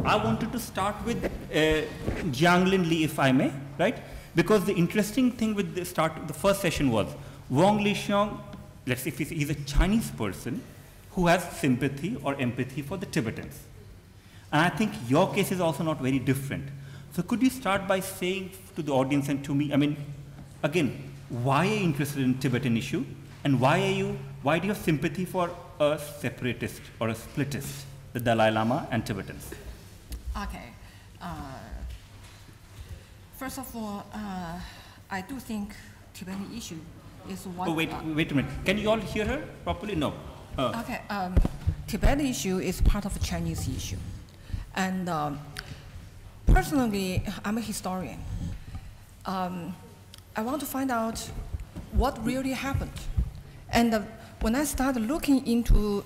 I wanted to start with Jianglin Li, if I may, right? Because the interesting thing with the first session was Wang Lixiong, let's say he's a Chinese person who has sympathy or empathy for the Tibetans. And I think your case is also not very different. So could you start by saying to the audience and to me, I mean, again, why are you interested in Tibetan issue? And why do you have sympathy for a separatist or a splittist, the Dalai Lama and Tibetans? Okay. First of all, I do think Tibetan issue is one. Oh, wait a minute. Can you all hear her properly? No. Okay. Tibetan issue is part of the Chinese issue. And personally, I'm a historian. I want to find out what really happened. And when I started looking into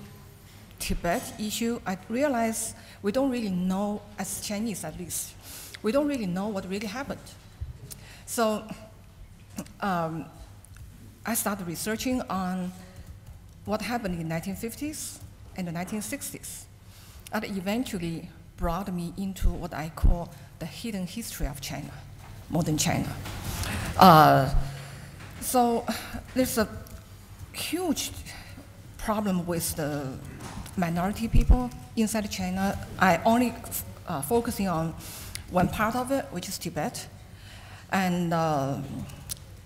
Tibet issue, I realized we don't really know, as Chinese at least, we don't really know what really happened. So I started researching on what happened in the 1950s and the 1960s. That eventually brought me into what I call the hidden history of China, modern China. So there's a huge problem with the minority people inside China. I only focusing on one part of it, which is Tibet. And I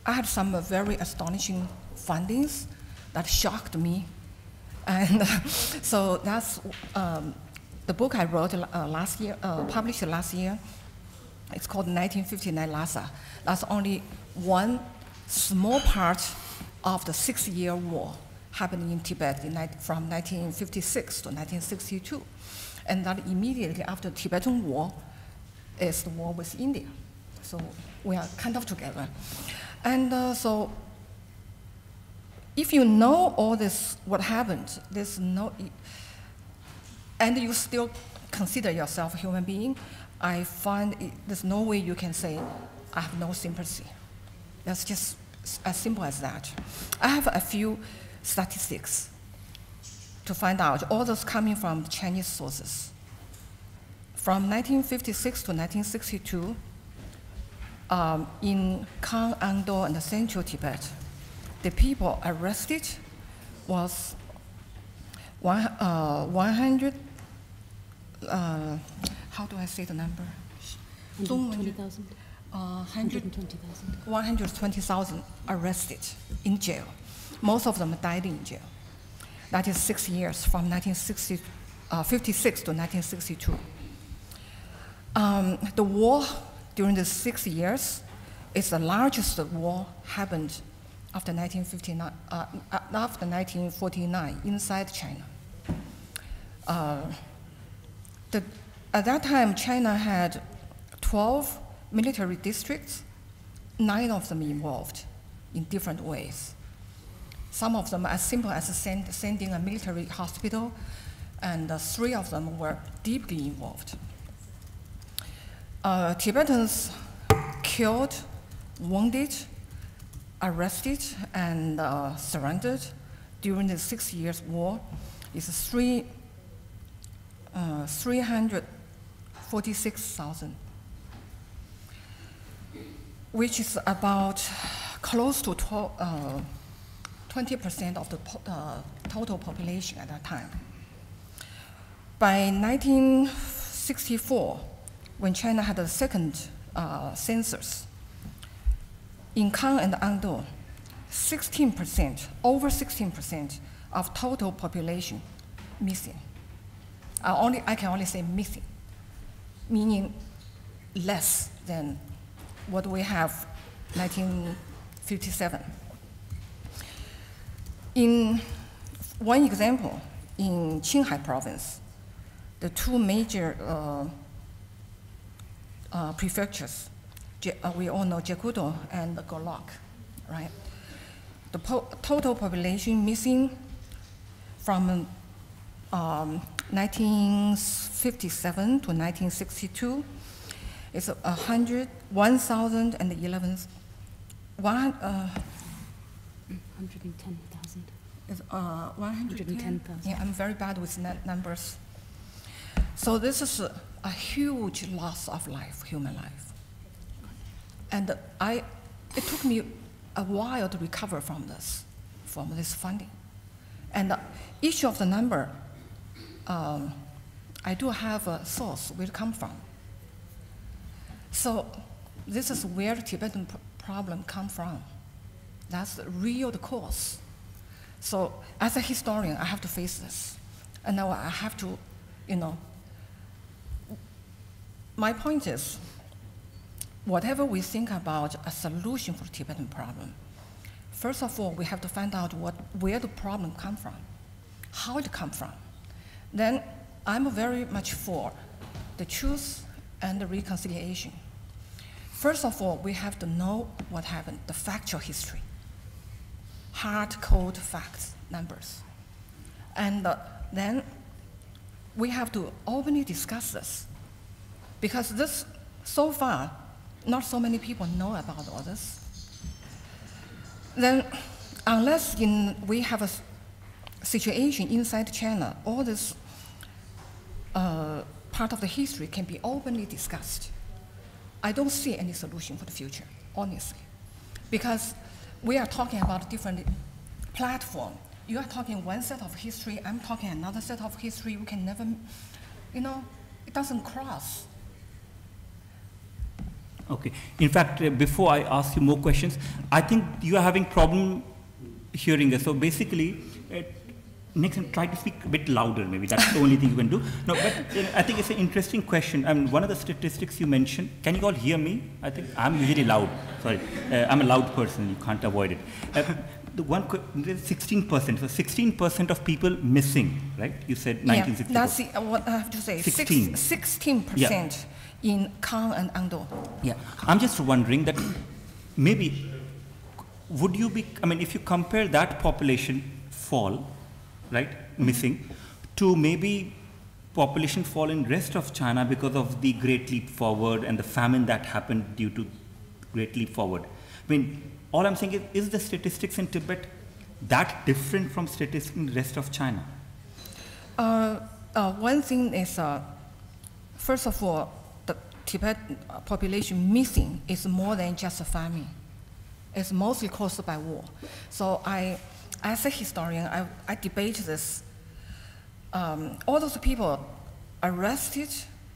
had some very astonishing findings that shocked me. And so that's the book I wrote last year, published last year. It's called 1959 Lhasa. That's only one small part of the 6-year war happening in Tibet from 1956 to 1962. And that immediately after the Tibetan War is the war with India. So we are kind of together. And so if you know all this, what happened, there's no, and you still consider yourself a human being, I find there's no way you can say, I have no sympathy. That's just as simple as that. I have a few statistics to find out, all those coming from Chinese sources. From 1956 to 1962, in Kham, Ando, and central Tibet, the people arrested was 100, how do I say the number? 120,000. 120,000 arrested in jail. Most of them died in jail. That is 6 years, from 1956 to 1962. The war during the 6 years is the largest war happened after 1949 inside China. At that time, China had 12 military districts, 9 of them involved in different ways. Some of them as simple as sending a military hospital, and 3 of them were deeply involved. Tibetans killed, wounded, arrested, and surrendered during the 6 years war is 346,000, which is about close to 20% of the total population at that time. By 1964, when China had the second census, in Kham and Ando, 16%, over 16% of total population missing. I can only say missing, meaning less than what we have 1957. In one example, in Qinghai province, the 2 major prefectures, we all know Jekudo and Golok, right? The total population missing from 1957 to 1962 is 1,011. 110,000. Is 110,000. Yeah, I'm very bad with numbers. So this is a huge loss of life, human life. And it took me a while to recover from this finding. And each of the number, I do have a source where it come from. So this is where the Tibetan problem come from. That's the real cause. So as a historian, I have to face this. And now I have to, my point is, whatever we think about a solution for the Tibetan problem, first of all, we have to find out where the problem come from, how it come from. Then I'm very much for the truth and the reconciliation. First of all, we have to know what happened, the factual history, hard, cold facts, numbers. And then we have to openly discuss this, because this, so far, not so many people know about all this. Then, unless we have a situation inside China, all this part of the history can be openly discussed. I don't see any solution for the future, honestly, because we are talking about a different platform. You are talking one set of history, I'm talking another set of history. We can never, it doesn't cross. Okay. In fact, before I ask you more questions, I think you are having problem hearing us. So basically, next time try to speak a bit louder. Maybe that's the only thing you can do. No, but I think it's an interesting question. I mean, one of the statistics you mentioned. Can you all hear me? I think I'm usually loud. Sorry, I'm a loud person. You can't avoid it. The 16%. So 16% of people missing, right? You said 1964. Yeah, that's what I have to say. 16%. Yeah. In Kang and Ando. Yeah, I'm just wondering that maybe, would you be, if you compare that population fall, right, missing, to maybe population fall in rest of China because of the Great Leap Forward and the famine that happened due to Great Leap Forward. All I'm saying is the statistics in Tibet that different from statistics in the rest of China? One thing is, first of all, Tibet population missing is more than just a famine. It's mostly caused by war. So as a historian, I debate this. All those people arrested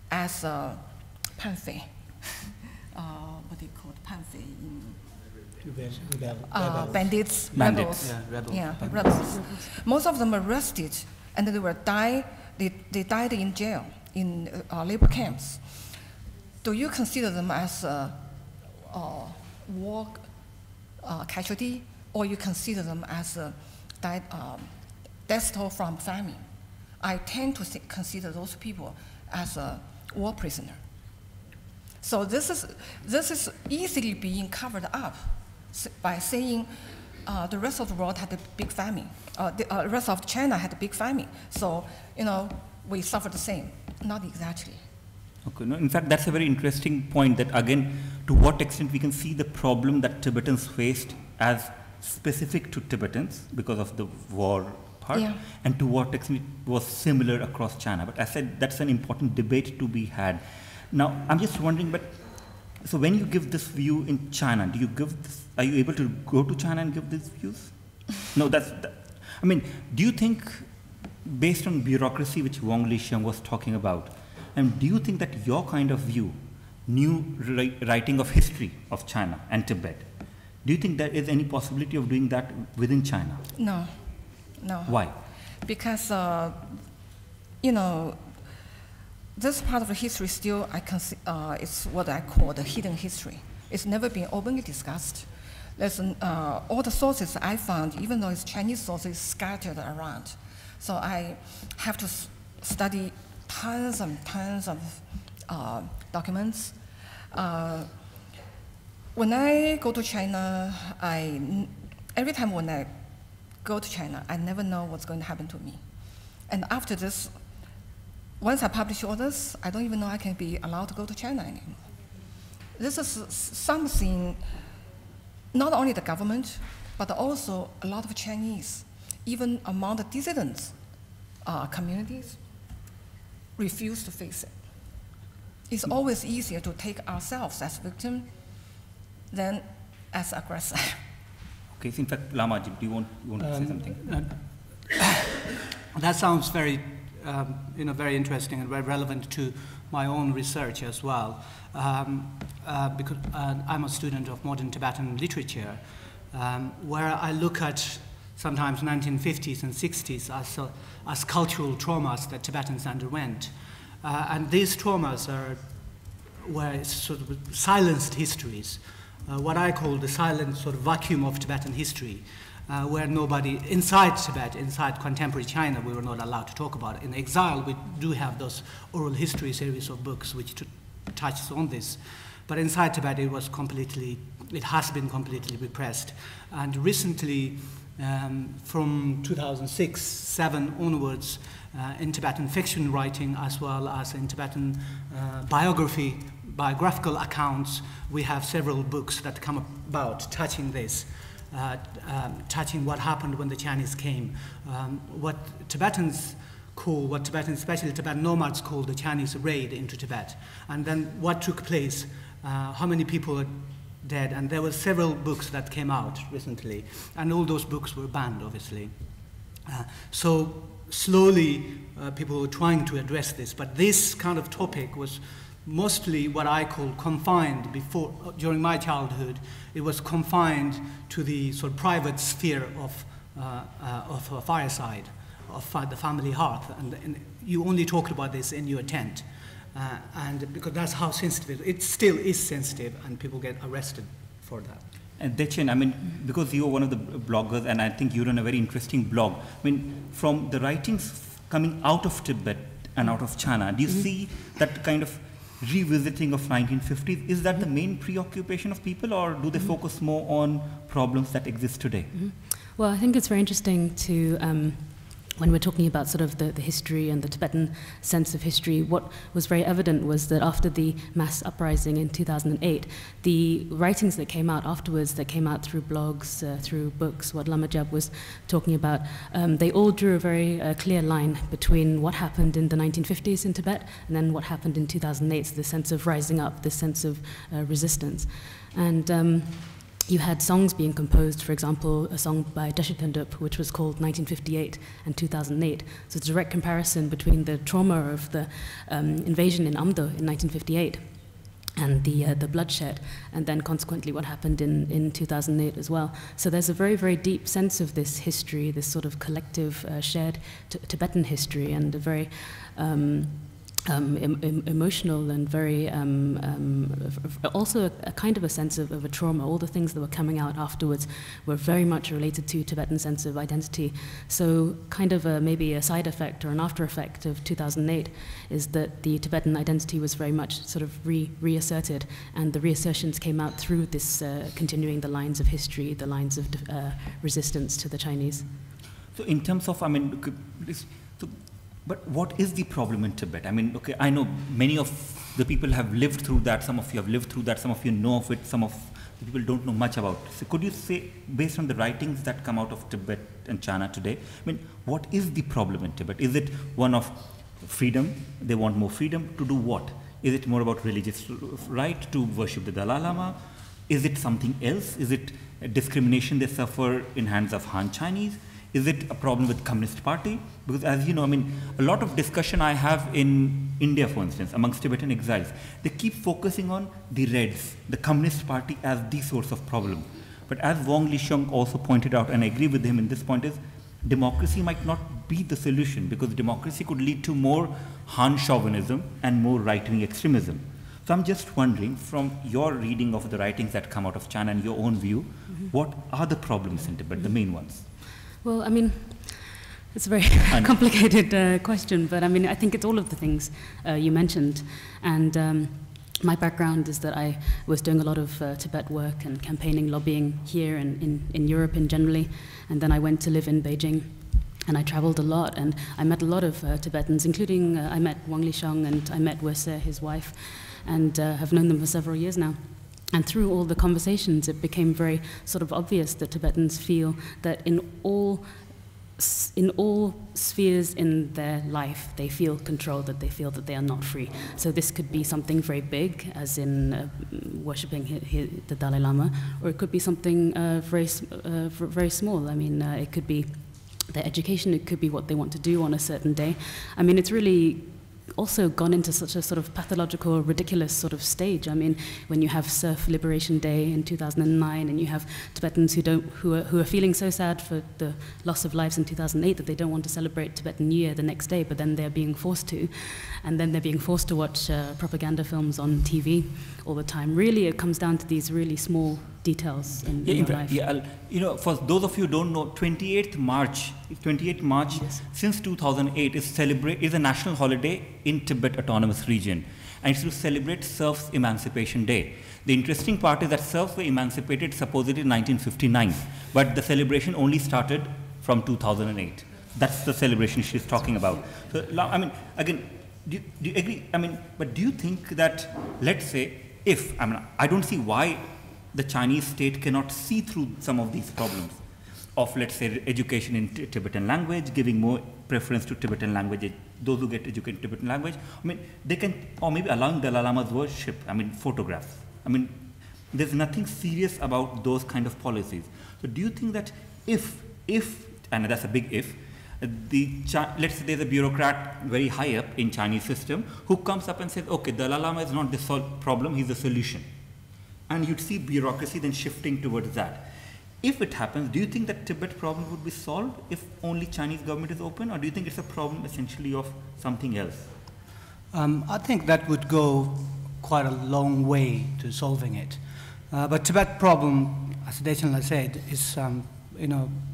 as panfei, what do you call it, panfei in bandits, rebels. Yeah, rebels. Most of them arrested, and they were they died in jail, in labor camps. Do you consider them as war casualty, or you consider them as death toll from famine? I tend to consider those people as a war prisoner. So this is easily being covered up by saying the rest of the world had a big famine. The rest of China had a big famine. So we suffer the same. Not exactly. Okay. No, in fact, that's a very interesting point, that again, to what extent we can see the problem that Tibetans faced as specific to Tibetans because of the war part, yeah, and to what extent it was similar across China. But as I said, that's an important debate to be had. Now, I'm just wondering, so when you give this view in China, are you able to go to China and give these views? No, do you think, based on bureaucracy, which Wang Lixiang was talking about, and do you think that your kind of view, new writing of history of China and Tibet, do you think there is any possibility of doing that within China? No. Why? Because, this part of the history still, it's what I call the hidden history. It's never been openly discussed. There's all the sources I found, even though it's Chinese sources, scattered around. So I have to study tons and tons of documents. When I go to China, every time when I go to China, I never know what's going to happen to me. And after this, once I publish all this, I don't even know I can be allowed to go to China anymore. This is something not only the government, but also a lot of Chinese, even among the dissident communities, refuse to face it. it's always easier to take ourselves as victim than as aggressor. Okay, so in fact, Lamaji, do you want to say something? That sounds very, very interesting and very relevant to my own research as well. Because I'm a student of modern Tibetan literature, where I look at sometimes 1950s and 60s as cultural traumas that Tibetans underwent. And these traumas were sort of silenced histories, what I call the silent sort of vacuum of Tibetan history, where nobody, inside Tibet, inside contemporary China, we were not allowed to talk about it. In exile, we do have those oral history series of books which touches on this. But inside Tibet, it has been completely repressed. And recently, from 2006-07 onwards, in Tibetan fiction writing, as well as in Tibetan biographical accounts, we have several books that come about touching this, touching what happened when the Chinese came, what Tibetans, especially Tibetan nomads, call the Chinese raid into Tibet, and then what took place, how many people are dead, and there were several books that came out recently, and all those books were banned, obviously. So slowly, people were trying to address this, but this kind of topic was mostly what I call confined during my childhood. It was confined to the sort of private sphere of a fireside, of the family hearth, and you only talked about this in your tent. And because that's how sensitive it still is sensitive, and people get arrested for that. And Dechen, I mean, because you're one of the bloggers, and I think you run a very interesting blog. I mean, from the writings coming out of Tibet and out of China, do you see that kind of revisiting of 1950s? Is that the main preoccupation of people, or do they focus more on problems that exist today? Well, I think it's very interesting to when we're talking about sort of the history and the Tibetan sense of history, what was very evident was that after the mass uprising in 2008, the writings that came out afterwards, that came out through blogs, through books, what Lama Jab was talking about, they all drew a very clear line between what happened in the 1950s in Tibet and then what happened in 2008, so the sense of rising up, this sense of resistance. And you had songs being composed, for example, a song by Deshitandup, which was called 1958 and 2008. So it's a direct comparison between the trauma of the invasion in Amdo in 1958 and the bloodshed, and then consequently what happened in 2008 as well. So there's a very, very deep sense of this history, this sort of collective shared Tibetan history, and a very emotional and very also a kind of a sense of a trauma. All the things that were coming out afterwards were very much related to Tibetan sense of identity. So kind of maybe a side effect or an after effect of 2008 is that the Tibetan identity was very much sort of reasserted, and the reassertions came out through this continuing the lines of history, the lines of resistance to the Chinese. So in terms of, I mean, but what is the problem in Tibet? I mean, okay, I know many of the people have lived through that, some of you have lived through that, some of you know of it, some of the people don't know much about it. So could you say, based on the writings that come out of Tibet and China today, I mean, what is the problem in Tibet? Is it one of freedom? They want more freedom to do what? Is it more about religious right to worship the Dalai Lama? Is it something else? Is it a discrimination they suffer in hands of Han Chinese? Is it a problem with Communist Party? Because as you know, I mean, a lot of discussion I have in India, for instance, amongst Tibetan exiles, they keep focusing on the Reds, the Communist Party, as the source of problem. But as Wang Lixiong also pointed out, and I agree with him in this point, is democracy might not be the solution, because democracy could lead to more Han chauvinism and more right-wing extremism. So I'm just wondering, from your reading of the writings that come out of China and your own view, what are the problems in Tibet, the main ones? Well, I mean, it's a very complicated question, but I mean, I think it's all of the things you mentioned. And my background is that I was doing a lot of Tibet work and campaigning, lobbying here and in Europe in generally. And then I went to live in Beijing, and I traveled a lot, and I met a lot of Tibetans, including I met Wang Lixiong, and I met Wesse, his wife, and have known them for several years now. And through all the conversations, it became very sort of obvious that Tibetans feel that in all in all spheres in their life, they feel controlled, that they feel that they are not free. So this could be something very big, as in worshipping the Dalai Lama, or it could be something very small. I mean, it could be their education, it could be what they want to do on a certain day. I mean, it's really also gone into such a sort of pathological, ridiculous sort of stage. I mean, when you have Surf Liberation Day in 2009, and you have Tibetans who are feeling so sad for the loss of lives in 2008 that they don't want to celebrate Tibetan New Year the next day, but then they're being forced to, and then they're being forced to watch propaganda films on TV all the time. Really, it comes down to these really small details in your life. Yeah, you know, for those of you who don't know, 28th March, yes, since 2008 is a national holiday in Tibet Autonomous Region, and it's to celebrate serfs' Emancipation Day. The interesting part is that serfs were emancipated supposedly in 1959, but the celebration only started from 2008. That's the celebration she's talking about. So, I mean, again, do you agree? I mean, but do you think that, let's say, if, I mean, I don't see why the Chinese state cannot see through some of these problems of, let's say, education in Tibetan language, giving more preference to Tibetan language, those who get educated in Tibetan language. I mean, they can, or maybe allowing Dalai Lama's worship, I mean, photographs. I mean, there's nothing serious about those kind of policies. So do you think that if, and that's a big if, let's say there's a bureaucrat very high up in Chinese system who comes up and says, okay, Dalai Lama is not the problem, he's the solution. And you'd see bureaucracy then shifting towards that. If it happens, do you think that Tibet problem would be solved if only Chinese government is open, or do you think it's a problem essentially of something else? I think that would go quite a long way to solving it. But Tibet problem, as Decheng said, is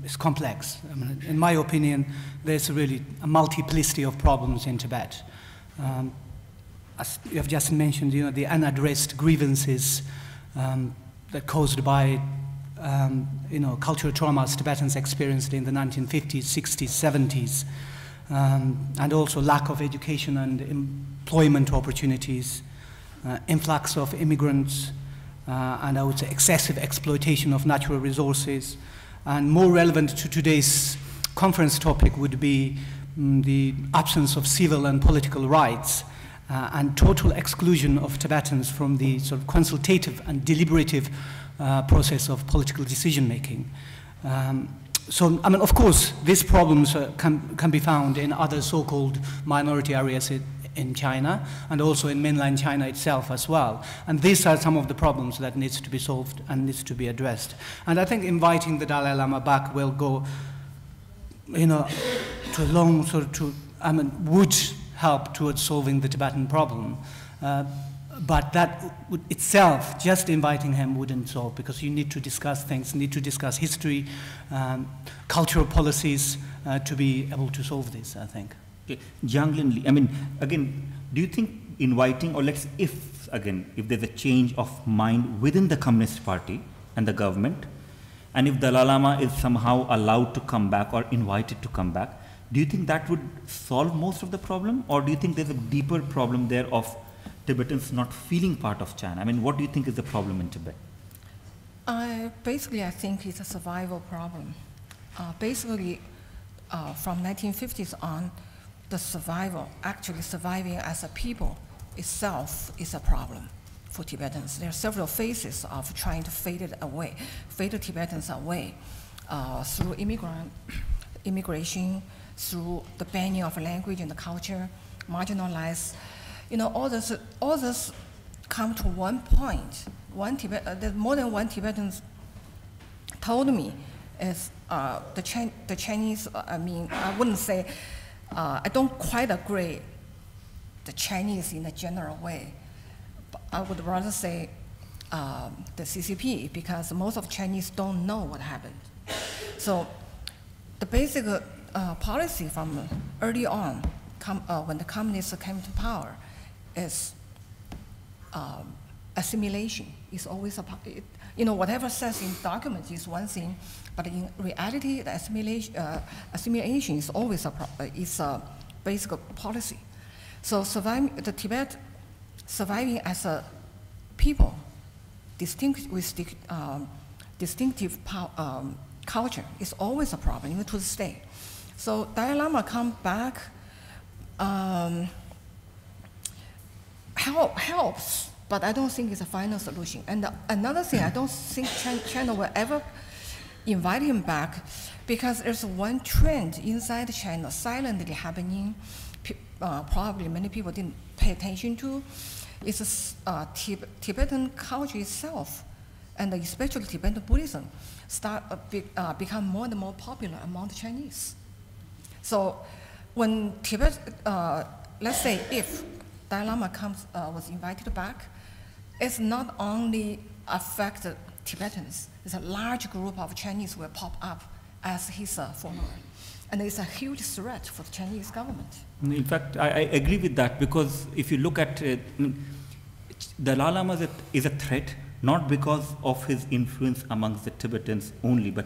is complex. I mean, in my opinion, there's really a multiplicity of problems in Tibet. As you have just mentioned, the unaddressed grievances that caused by cultural traumas Tibetans experienced in the 1950s, 60s, 70s, and also lack of education and employment opportunities, influx of immigrants, and I would say excessive exploitation of natural resources. And more relevant to today's conference topic would be the absence of civil and political rights, and total exclusion of Tibetans from the sort of consultative and deliberative process of political decision-making. So, I mean, of course, these problems can be found in other so-called minority areas in China, and also in mainland China itself as well. And these are some of the problems that needs to be solved and needs to be addressed. And I think inviting the Dalai Lama back will go, to a long would help towards solving the Tibetan problem. But that would itself, just inviting him wouldn't solve, because you need to discuss things, need to discuss history, cultural policies to be able to solve this, I think. Okay. Jiang Linli, I mean, again, do you think inviting, or if there's a change of mind within the Communist Party and the government, and if Dalai Lama is somehow allowed to come back or invited to come back, do you think that would solve most of the problem, or do you think there's a deeper problem there of Tibetans not feeling part of China? I mean, what do you think is the problem in Tibet? Basically, I think it's a survival problem. From 1950s on, the surviving as a people itself is a problem for Tibetans. There are several phases of trying to fade the Tibetans away through immigration, through the banning of language and the culture, marginalized. All this come to one point. More than one Tibetan told me is the Chinese. I mean, I wouldn't say. I don't quite agree the Chinese in a general way, but I would rather say the CCP, because most of Chinese don't know what happened. So the basic policy from early on, when the communists came to power, is assimilation. Is always whatever says in documents is one thing, but in reality, the assimilation is always a basic policy. So the Tibet surviving as a people, distinct with distinctive culture, is always a problem, even to this day. So Dalai Lama come back, helps, but I don't think it's a final solution. And another thing, I don't think China will ever invite him back, because there's one trend inside China silently happening, probably many people didn't pay attention to. It's Tibetan culture itself, and especially Tibetan Buddhism, become more and more popular among the Chinese. So when Tibet, let's say if Dalai Lama was invited back, it's not only affected Tibetans, it's a large group of Chinese will pop up as his follower. And it's a huge threat for the Chinese government. In fact, I agree with that, because if you look at Dalai Lama is a threat, not because of his influence amongst the Tibetans only, but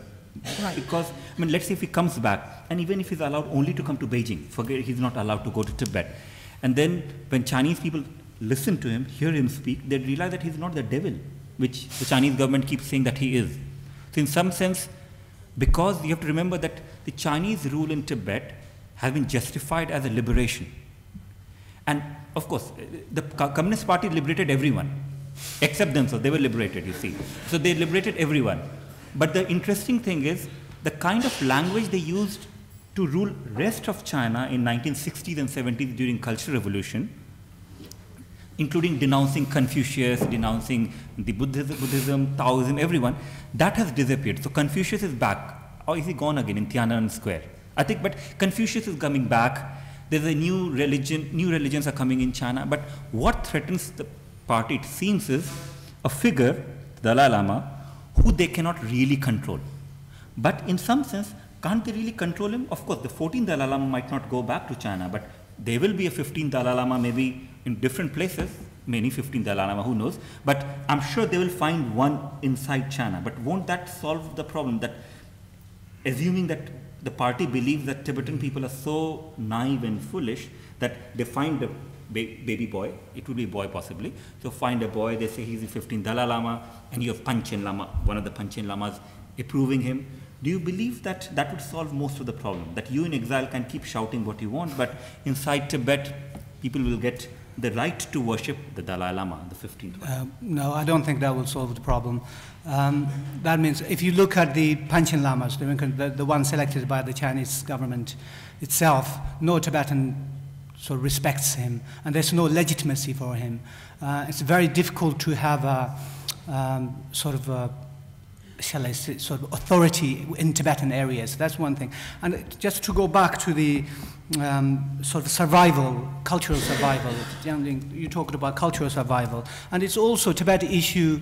because, let's say if he comes back, and even if he's allowed only to come to Beijing, forget he's not allowed to go to Tibet. And then when Chinese people listen to him, hear him speak, they realize that he's not the devil, which the Chinese government keeps saying that he is. So in some sense, because you have to remember that the Chinese rule in Tibet has been justified as a liberation. And of course, the Communist Party liberated everyone, except themselves. They were liberated, you see. So they liberated everyone. But the interesting thing is, the kind of language they used to rule rest of China in 1960s and 70s during Cultural Revolution, including denouncing Confucius, denouncing the Buddhism, Taoism, everyone, that has disappeared. So Confucius is back, or is he gone again in Tiananmen Square? I think, but Confucius is coming back. There's a new religion, new religions are coming in China. But what threatens the party, it seems, is a figure, Dalai Lama, who they cannot really control. But in some sense, can't they really control him? Of course, the 14th Dalai Lama might not go back to China, but there will be a 15th Dalai Lama maybe in different places, many 15th Dalai Lama, who knows. But I'm sure they will find one inside China. But won't that solve the problem, that assuming that the party believes that Tibetan people are so naive and foolish that they find a baby boy, it would be a boy possibly, so find a boy, they say he's the 15th Dalai Lama, and you have Panchen Lama, one of the Panchen Lamas, approving him. Do you believe that that would solve most of the problem? That you in exile can keep shouting what you want, but inside Tibet, people will get the right to worship the Dalai Lama, the 15th one? No, I don't think that will solve the problem. That means if you look at the Panchen Lamas, the one selected by the Chinese government itself, no Tibetan sort of respects him, and there's no legitimacy for him. It's very difficult to have a sort of shall I say, sort of authority in Tibetan areas. That's one thing. And just to go back to the sort of survival, cultural survival, you talked about cultural survival, and it's also Tibet issue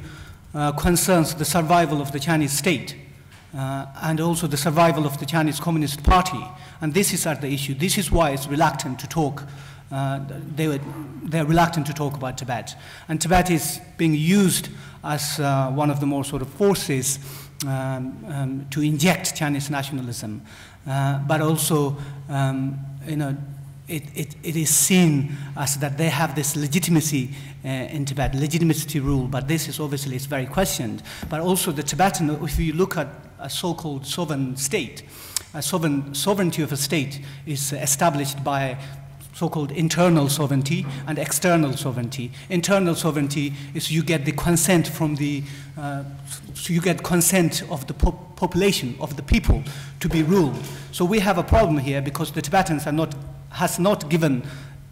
concerns the survival of the Chinese state and also the survival of the Chinese Communist Party. And this is at the issue. This is why it's reluctant to talk. They're reluctant to talk about Tibet. And Tibet is being used as one of the more sort of forces to inject Chinese nationalism. But also, it is seen as that they have this legitimacy in Tibet, legitimacy rule, but this is obviously it's very questioned. But also the Tibetan, if you look at a so-called sovereign state, sovereignty of a state is established by so-called internal sovereignty and external sovereignty. Internal sovereignty is you get the consent from the, so you get consent of the population, of the people to be ruled. So we have a problem here because the Tibetans has not given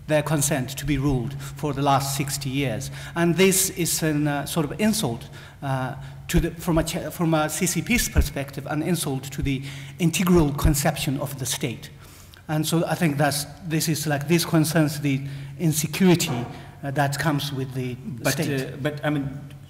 their consent to be ruled for the last 60 years. And this is a sort of insult from a CCP's perspective, an insult to the integral conception of the state. And so I think this concerns the insecurity that comes with the state. But I mean,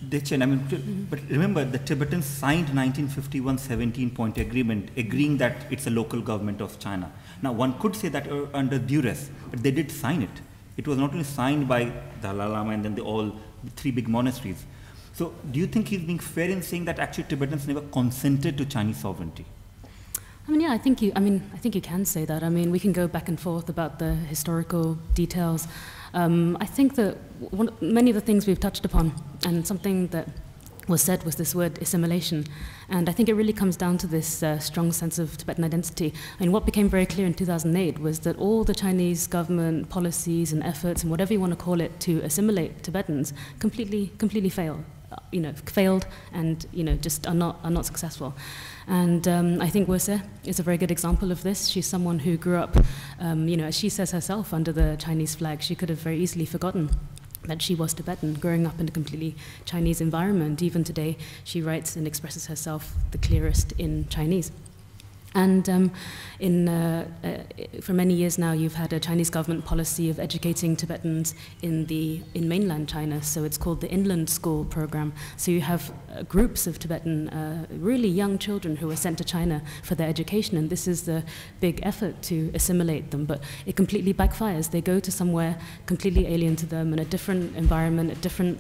Dechen, but remember the Tibetans signed 1951 17-point agreement agreeing that it's a local government of China. Now one could say that under duress, but they did sign it. It was not only signed by Dalai Lama and then all three big monasteries. So do you think he's being fair in saying that actually Tibetans never consented to Chinese sovereignty? I mean, yeah, I think you can say that. I mean, we can go back and forth about the historical details. I think that many of the things we've touched upon, and something that was said was this word assimilation. And I think it really comes down to this strong sense of Tibetan identity. And what became very clear in 2008 was that all the Chinese government policies and efforts and whatever you want to call it to assimilate Tibetans completely failed. Failed and just are not successful. And I think Wesse is a very good example of this. She's someone who grew up, as she says herself, under the Chinese flag. She could have very easily forgotten that she was Tibetan, growing up in a completely Chinese environment. Even today, she writes and expresses herself the clearest in Chinese. And for many years now, you've had a Chinese government policy of educating Tibetans in mainland China. So it's called the Inland School Program. So you have groups of Tibetan, really young children who are sent to China for their education. And this is the big effort to assimilate them. But it completely backfires. They go to somewhere completely alien to them in a different environment, a different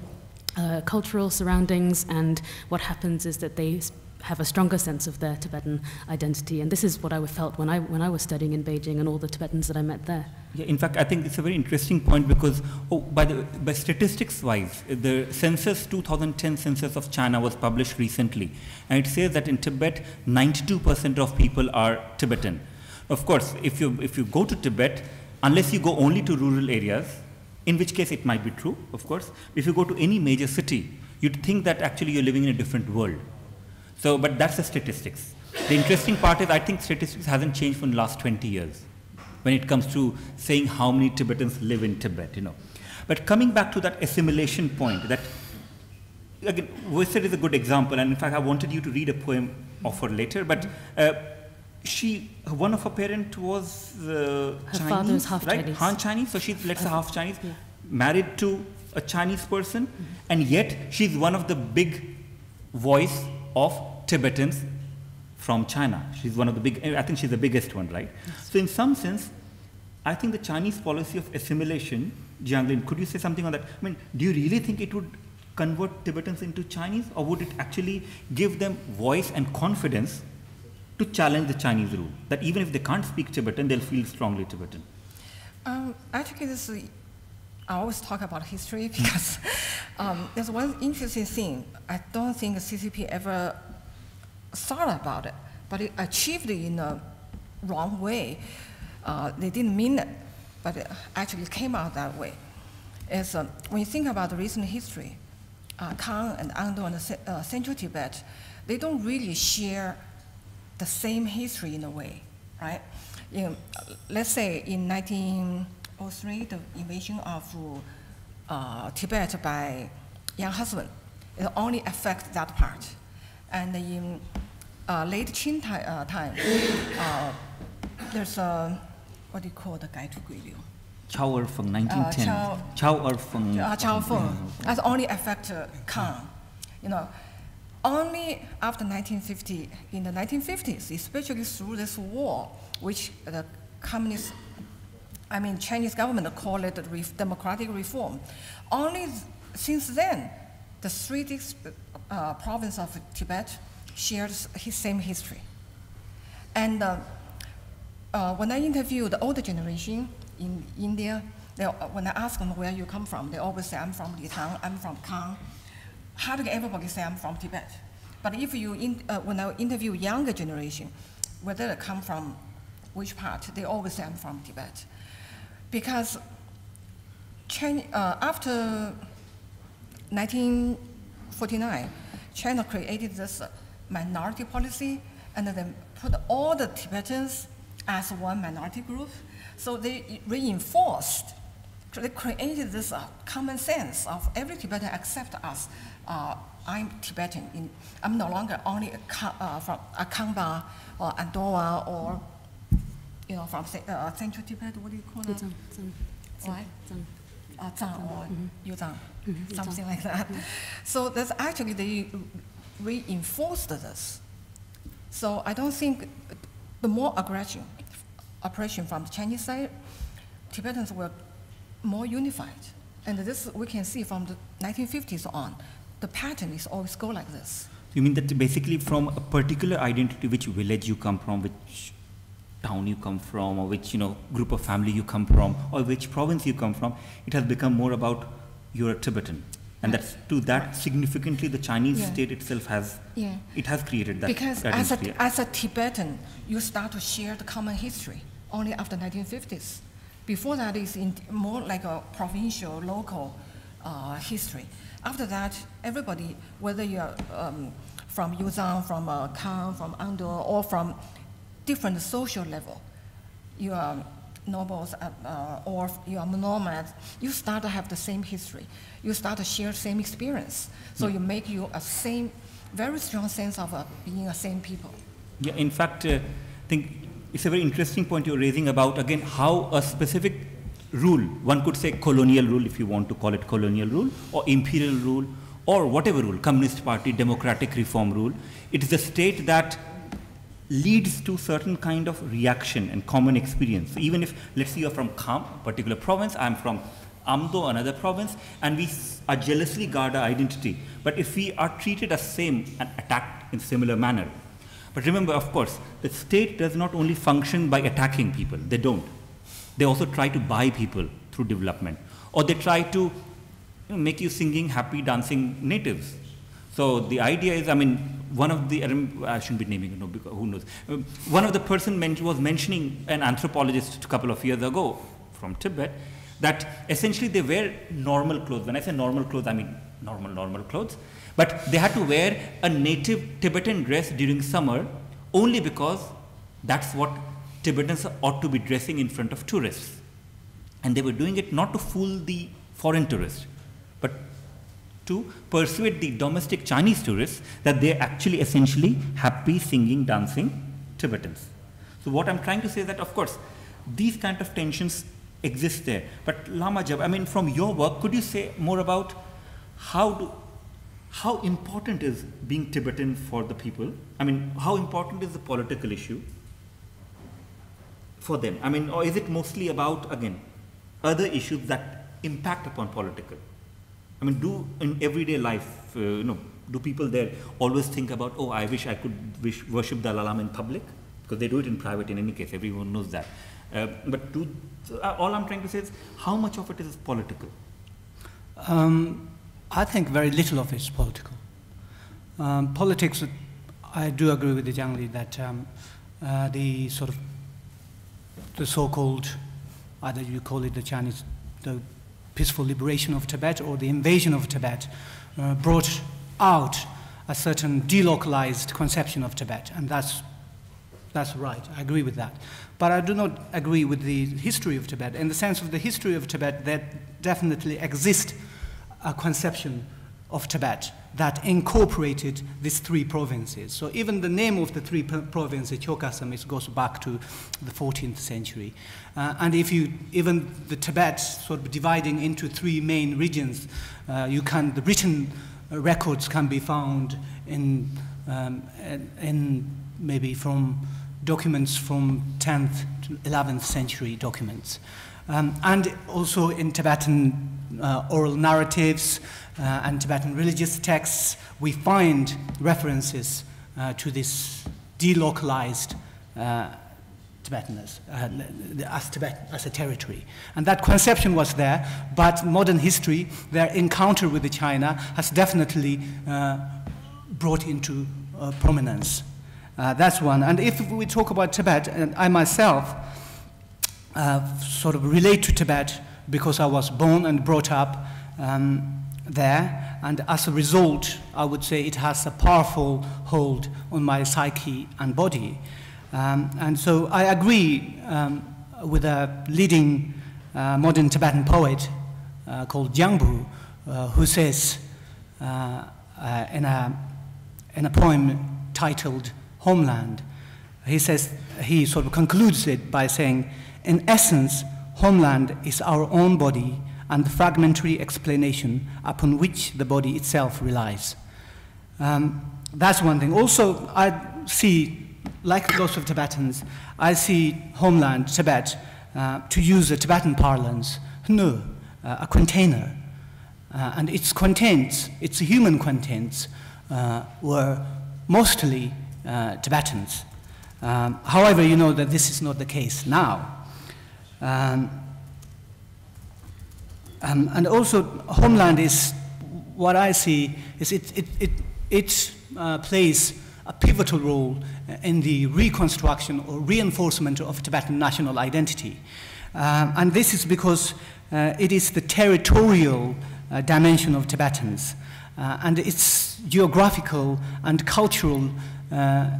cultural surroundings. And what happens is that they have a stronger sense of their Tibetan identity. And this is what I felt when I was studying in Beijing and all the Tibetans that I met there. Yeah, in fact, I think it's a very interesting point because by statistics-wise, the census, 2010 census of China was published recently. And it says that in Tibet, 92% of people are Tibetan. Of course, if you go to Tibet, unless you go only to rural areas, in which case it might be true, of course. If you go to any major city, you'd think that actually you're living in a different world. So, but that's the statistics. The interesting part is I think statistics hasn't changed for the last 20 years when it comes to saying how many Tibetans live in Tibet, But coming back to that assimilation point, that, again, Wesse is a good example, and in fact I wanted you to read a poem of her later, but one of her parents was her Chinese, father was half right? Chinese. Han Chinese, so she's, let's say, half Chinese, yeah. married to a Chinese person, and yet she's one of the big voice of Tibetans from China. She's one of the big, I think she's the biggest one, right? Yes. So in some sense, I think the Chinese policy of assimilation, Jianglin, could you say something on that? I mean, do you really think it would convert Tibetans into Chinese, or would it actually give them voice and confidence to challenge the Chinese rule? That even if they can't speak Tibetan, they'll feel strongly Tibetan. Actually, I always talk about history because there's one interesting thing. I don't think the CCP ever thought about it, but it achieved it in a wrong way. They didn't mean it, but it actually came out that way. When you think about the recent history, Khang and Ando and Central Tibet, they don't really share the same history in a way, right? Let's say in 1903, the invasion of Tibet by Yang husband, it only affects that part. And in late Qing time, there's a, what do you call the guy to Guiliu? Chao Erfeng, 1910. Chao Erfeng. Chao Feng. That only affect Khang. Only after 1950, in the 1950s, especially through this war, which the Chinese government called it democratic reform. Only since then, the three provinces of Tibet shares his same history. And when I interview the older generation in India, when I ask them where you come from, they always say, I'm from Litang, I'm from Khang. Hardly everybody say I'm from Tibet. But if you, when I interview younger generation, whether they come from which part, they always say I'm from Tibet. Because after 1949, China created this minority policy, and then put all the Tibetans as one minority group. So they reinforced, they created this common sense of every Tibetan except us. I'm Tibetan. I'm no longer only from Akangba or Andowa or from Central Tibet. What do you call it? Zhang or Yuzhang, something like that. So that's actually they reinforced this. So I don't think the more oppression from the Chinese side, Tibetans were more unified. And this we can see from the 1950s on. The pattern is always go like this. You mean that basically from a particular identity, which village you come from, which town you come from, or which group of family you come from, or which province you come from, it has become more about you're a Tibetan. And that's to that significantly the Chinese state itself has, it has created that. Because that as a Tibetan, you start to share the common history only after 1950s. Before that is more like a provincial, local history. After that, everybody, whether you're from Yuzhang, from Khan, from Ando, or from different social level, you are nobles or you are nomads, you start to have the same history. You start to share the same experience. So you make you a same, very strong sense of being a same people. Yeah, in fact, I think it's a very interesting point you're raising about, again, how a specific rule, one could say colonial rule if you want to call it colonial rule, or imperial rule, or whatever rule, Communist Party, democratic reform rule, it is a state that leads to certain kind of reaction and common experience. So even if, let's say you're from Kham, particular province, I'm from Amdo, another province, and we are jealously guard our identity. But if we are treated as same and attacked in similar manner. But remember, of course, the state does not only function by attacking people, they don't. They also try to buy people through development. Or they try to make you singing, happy, dancing natives. So the idea is, I mean, one of the, I shouldn't be naming it, because who knows. One of the person was mentioning, an anthropologist a couple of years ago from Tibet, that essentially they wear normal clothes. When I say normal clothes, I mean normal clothes. But they had to wear a native Tibetan dress during summer only because that's what Tibetans ought to be dressing in front of tourists. And they were doing it not to fool the foreign tourists, but to persuade the domestic Chinese tourists that they're actually essentially happy, singing, dancing Tibetans. So what I'm trying to say is that, of course, these kind of tensions exist there. But Lama Jab, I mean, from your work, could you say more about how important is being Tibetan for the people? I mean, how important is the political issue for them? I mean, or is it mostly about, again, other issues that impact upon political? I mean, do in everyday life, do people there always think about, oh, I wish I could worship Dalai Lama in public? Because they do it in private in any case, everyone knows that. But all I'm trying to say is, how much of it is political? I think very little of it is political. Politics, I do agree with the Jiang Li that the so-called, either you call it the peaceful liberation of Tibet or the invasion of Tibet, brought out a certain delocalized conception of Tibet, and that's right, I agree with that. But I do not agree with the history of Tibet. In the sense of the history of Tibet, there definitely exists a conception of Tibet that incorporated these three provinces. So even the name of the three provinces, Chokhasam, goes back to the 14th century. And if you, even the Tibet sort of dividing into three main regions, the written records can be found in maybe from documents from 10th to 11th century documents. And also in Tibetan oral narratives and Tibetan religious texts, we find references to this delocalized Tibetanness as a territory. And that conception was there, but modern history, their encounter with China has definitely brought into prominence. That's one. And if we talk about Tibet, and I myself sort of relate to Tibet because I was born and brought up there, and as a result, I would say it has a powerful hold on my psyche and body. And so I agree with a leading modern Tibetan poet called Jiangbu, who says in a poem titled Homeland, he says, he sort of concludes it by saying, in essence, homeland is our own body and the fragmentary explanation upon which the body itself relies. That's one thing. Also, I see, like lots of Tibetans, I see homeland, Tibet, to use a Tibetan parlance, a container. And its contents, its human contents, were mostly Tibetans. However, you know that this is not the case now. And also, homeland is what I see is it plays a pivotal role in the reconstruction or reinforcement of Tibetan national identity. And this is because it is the territorial dimension of Tibetans, and its geographical and cultural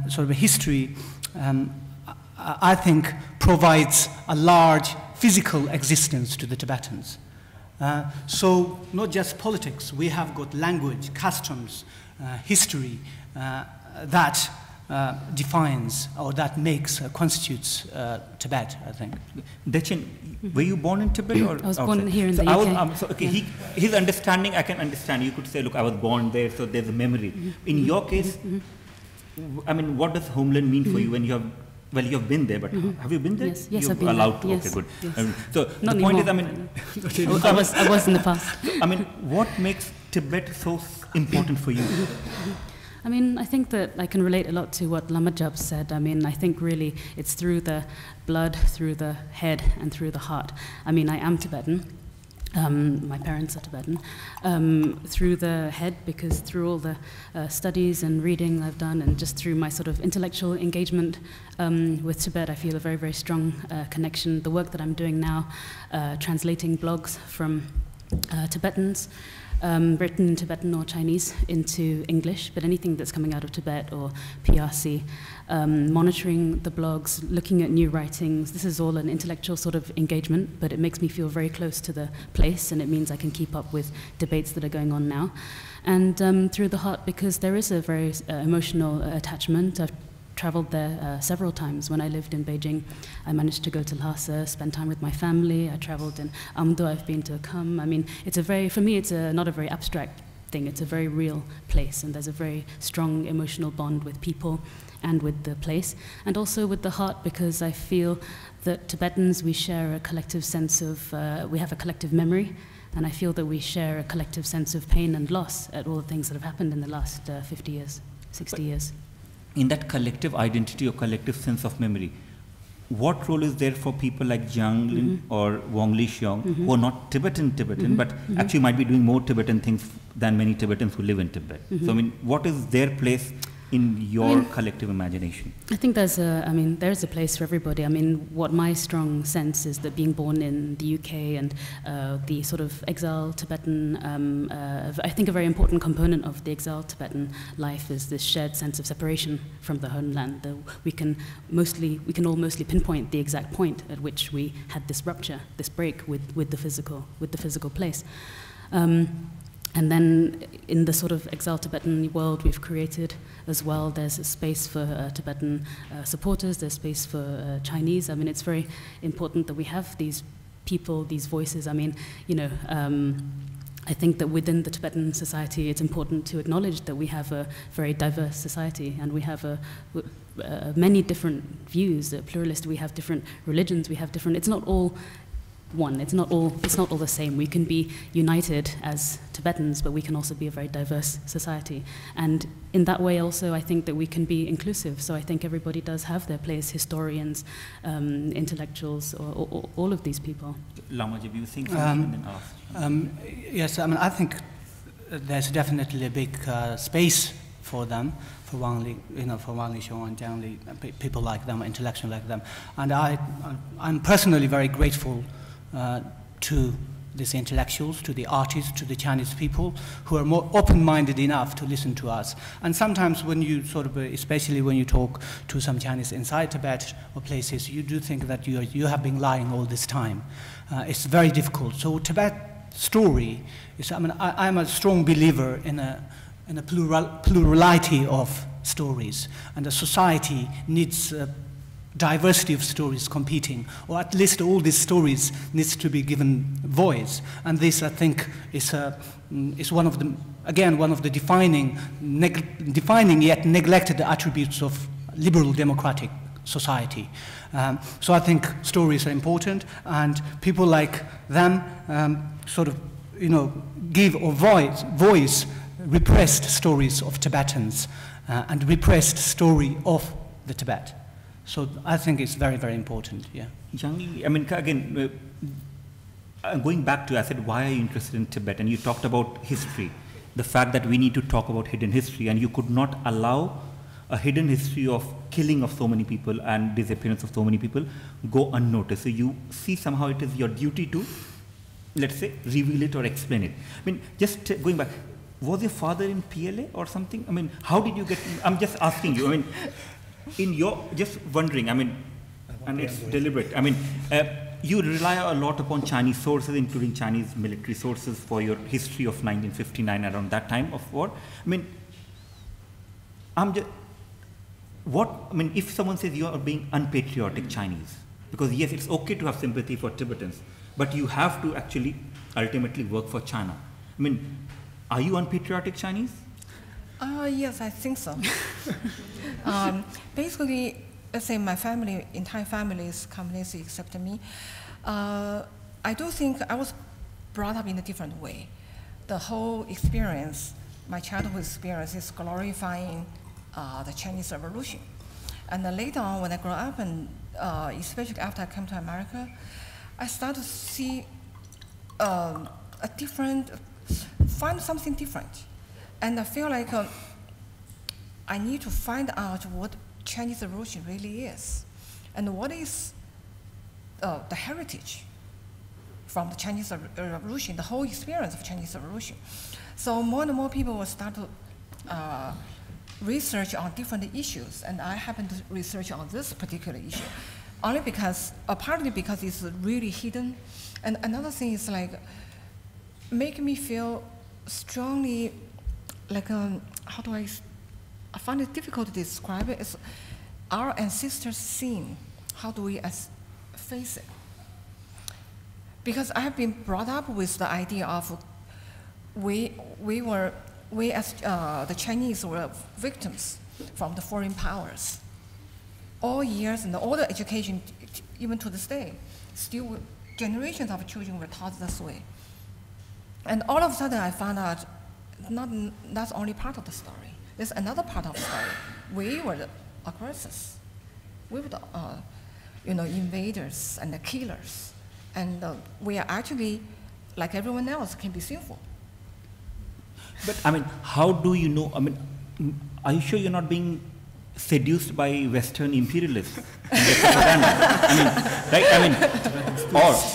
sort of history, I think, provides a large physical existence to the Tibetans. So not just politics, we have got language, customs, history that defines or that makes, constitutes Tibet, I think. Dechen, were you born in Tibet or I was outside? born here in So the I UK. was, so okay, his understanding, I can understand. You could say, look, I was born there, so there's a memory. In your case, I mean, what does homeland mean for you when you have, well, you have been there, but have you been there? Yes, You're I've been allowed there. to. Yes, Okay, good. yes. So Not the point is, I anymore, mean, I was in the past. I mean, what makes Tibet so important for you? I mean, I think that I can relate a lot to what Lamajab said. I mean, I think really it's through the blood, through the head, and through the heart. I mean, I am Tibetan. My parents are Tibetan. Through the head, because through all the studies and reading I've done, and just through my sort of intellectual engagement with Tibet, I feel a very, very strong connection. The work that I'm doing now, translating blogs from Tibetans, written in Tibetan or Chinese into English, but anything that's coming out of Tibet or PRC, monitoring the blogs, looking at new writings. This is all an intellectual sort of engagement, but it makes me feel very close to the place, and it means I can keep up with debates that are going on now. And through the heart, because there is a very emotional attachment. I've traveled there several times. When I lived in Beijing, I managed to go to Lhasa, spend time with my family. I traveled in Amdo, I've been to Kham. I mean, it's a very, for me, it's not a very abstract thing. It's a very real place, and there's a very strong emotional bond with people and with the place, and also with the heart, because I feel that Tibetans, we share a collective sense of, we have a collective memory, and I feel that we share a collective sense of pain and loss at all the things that have happened in the last 50 years, 60 years. In that collective identity or collective sense of memory, what role is there for people like Jiang Lin or Wang Lixiong, who are not Tibetan, but actually might be doing more Tibetan things than many Tibetans who live in Tibet? So, I mean, what is their place in your collective imagination? I think there's a place for everybody. I mean, what my strong sense is that being born in the UK and the sort of exile Tibetan, I think a very important component of the exile Tibetan life is this shared sense of separation from the homeland. We can all mostly pinpoint the exact point at which we had this rupture, this break with the physical place. And then in the sort of exile Tibetan world we've created as well, there's a space for Tibetan supporters, there's space for Chinese. I mean, it's very important that we have these people, these voices. I mean, you know, I think that within the Tibetan society, it's important to acknowledge that we have a very diverse society, and we have many different views, pluralist. We have different religions. We have different. It's not all one. It's not all the same. We can be united as Tibetans, but we can also be a very diverse society. And in that way also, I think that we can be inclusive. So I think everybody does have their place, historians, intellectuals, or all of these people. Lamajab, you think something and then ask? Yes, I mean, I think there's definitely a big space for them, for Wang Lixiong and Jiang Li, people like them, intellectuals like them. And I'm personally very grateful to these intellectuals, to the artists, to the Chinese people who are more open-minded enough to listen to us. And sometimes when you sort of, especially when you talk to some Chinese inside Tibet or places, you do think that you have been lying all this time. It's very difficult. So Tibet story is, I mean, I'm a strong believer in a plurality of stories, and a society needs diversity of stories competing, or at least all these stories needs to be given voice. And this, I think, is one of the defining yet neglected attributes of liberal democratic society. So I think stories are important, and people like them sort of, you know, give or voice repressed stories of Tibetans and repressed story of the Tibet. So I think it's very, very important, yeah. I mean, again, going back to, I said, why are you interested in Tibet? And you talked about history. the fact that we need to talk about hidden history, and you could not allow a hidden history of killing of so many people and disappearance of so many people go unnoticed. So you see somehow it is your duty to, let's say, reveal it or explain it. I mean, just going back, was your father in PLA or something? I mean, how did you get, I'm just asking you, I mean, in your, just wondering, I mean, and it's deliberate, I mean, you rely a lot upon Chinese sources, including Chinese military sources for your history of 1959, around that time of war. I mean, if someone says you are being unpatriotic Chinese, because yes, it's okay to have sympathy for Tibetans, but you have to actually ultimately work for China. I mean, are you unpatriotic Chinese? Yes, I think so. Basically, let's say my family, entire family is communist except me. I do think I was brought up in a different way. The whole experience, my childhood experience, is glorifying the Chinese Revolution. And then later on, when I grew up, and especially after I came to America, I started to see find something different. And I feel like I need to find out what Chinese Revolution really is, and what is the heritage from the Chinese Revolution, the whole experience of Chinese Revolution. So more and more people will start to research on different issues, and I happen to research on this particular issue, only because, partly because it's really hidden, and another thing is like, make me feel strongly, like, how do I find it difficult to describe it. It's our ancestors' sin. How do we face it? Because I have been brought up with the idea of we as the Chinese were victims from the foreign powers. All years and all the education, even to this day, still generations of children were taught this way. And all of a sudden I found out that's only part of the story. There's another part of the story. We were the aggressors. We were the invaders and the killers. And we are actually, like everyone else, can be sinful. But I mean, how do you know, I mean, are you sure you're not being seduced by Western imperialists? I mean, right? I mean,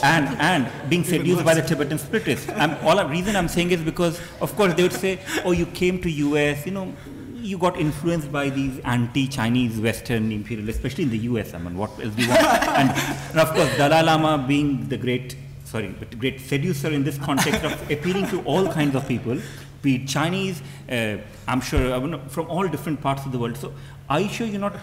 and being seduced by the Tibetan separatists. The reason I'm saying is because, of course, they would say, oh, you came to US, you got influenced by these anti-Chinese Western imperialists, especially in the US. I mean, what else do you want? and of course, Dalai Lama being the great seducer in this context of appealing to all kinds of people, be it Chinese, I'm sure, from all different parts of the world. So, are you sure you're not?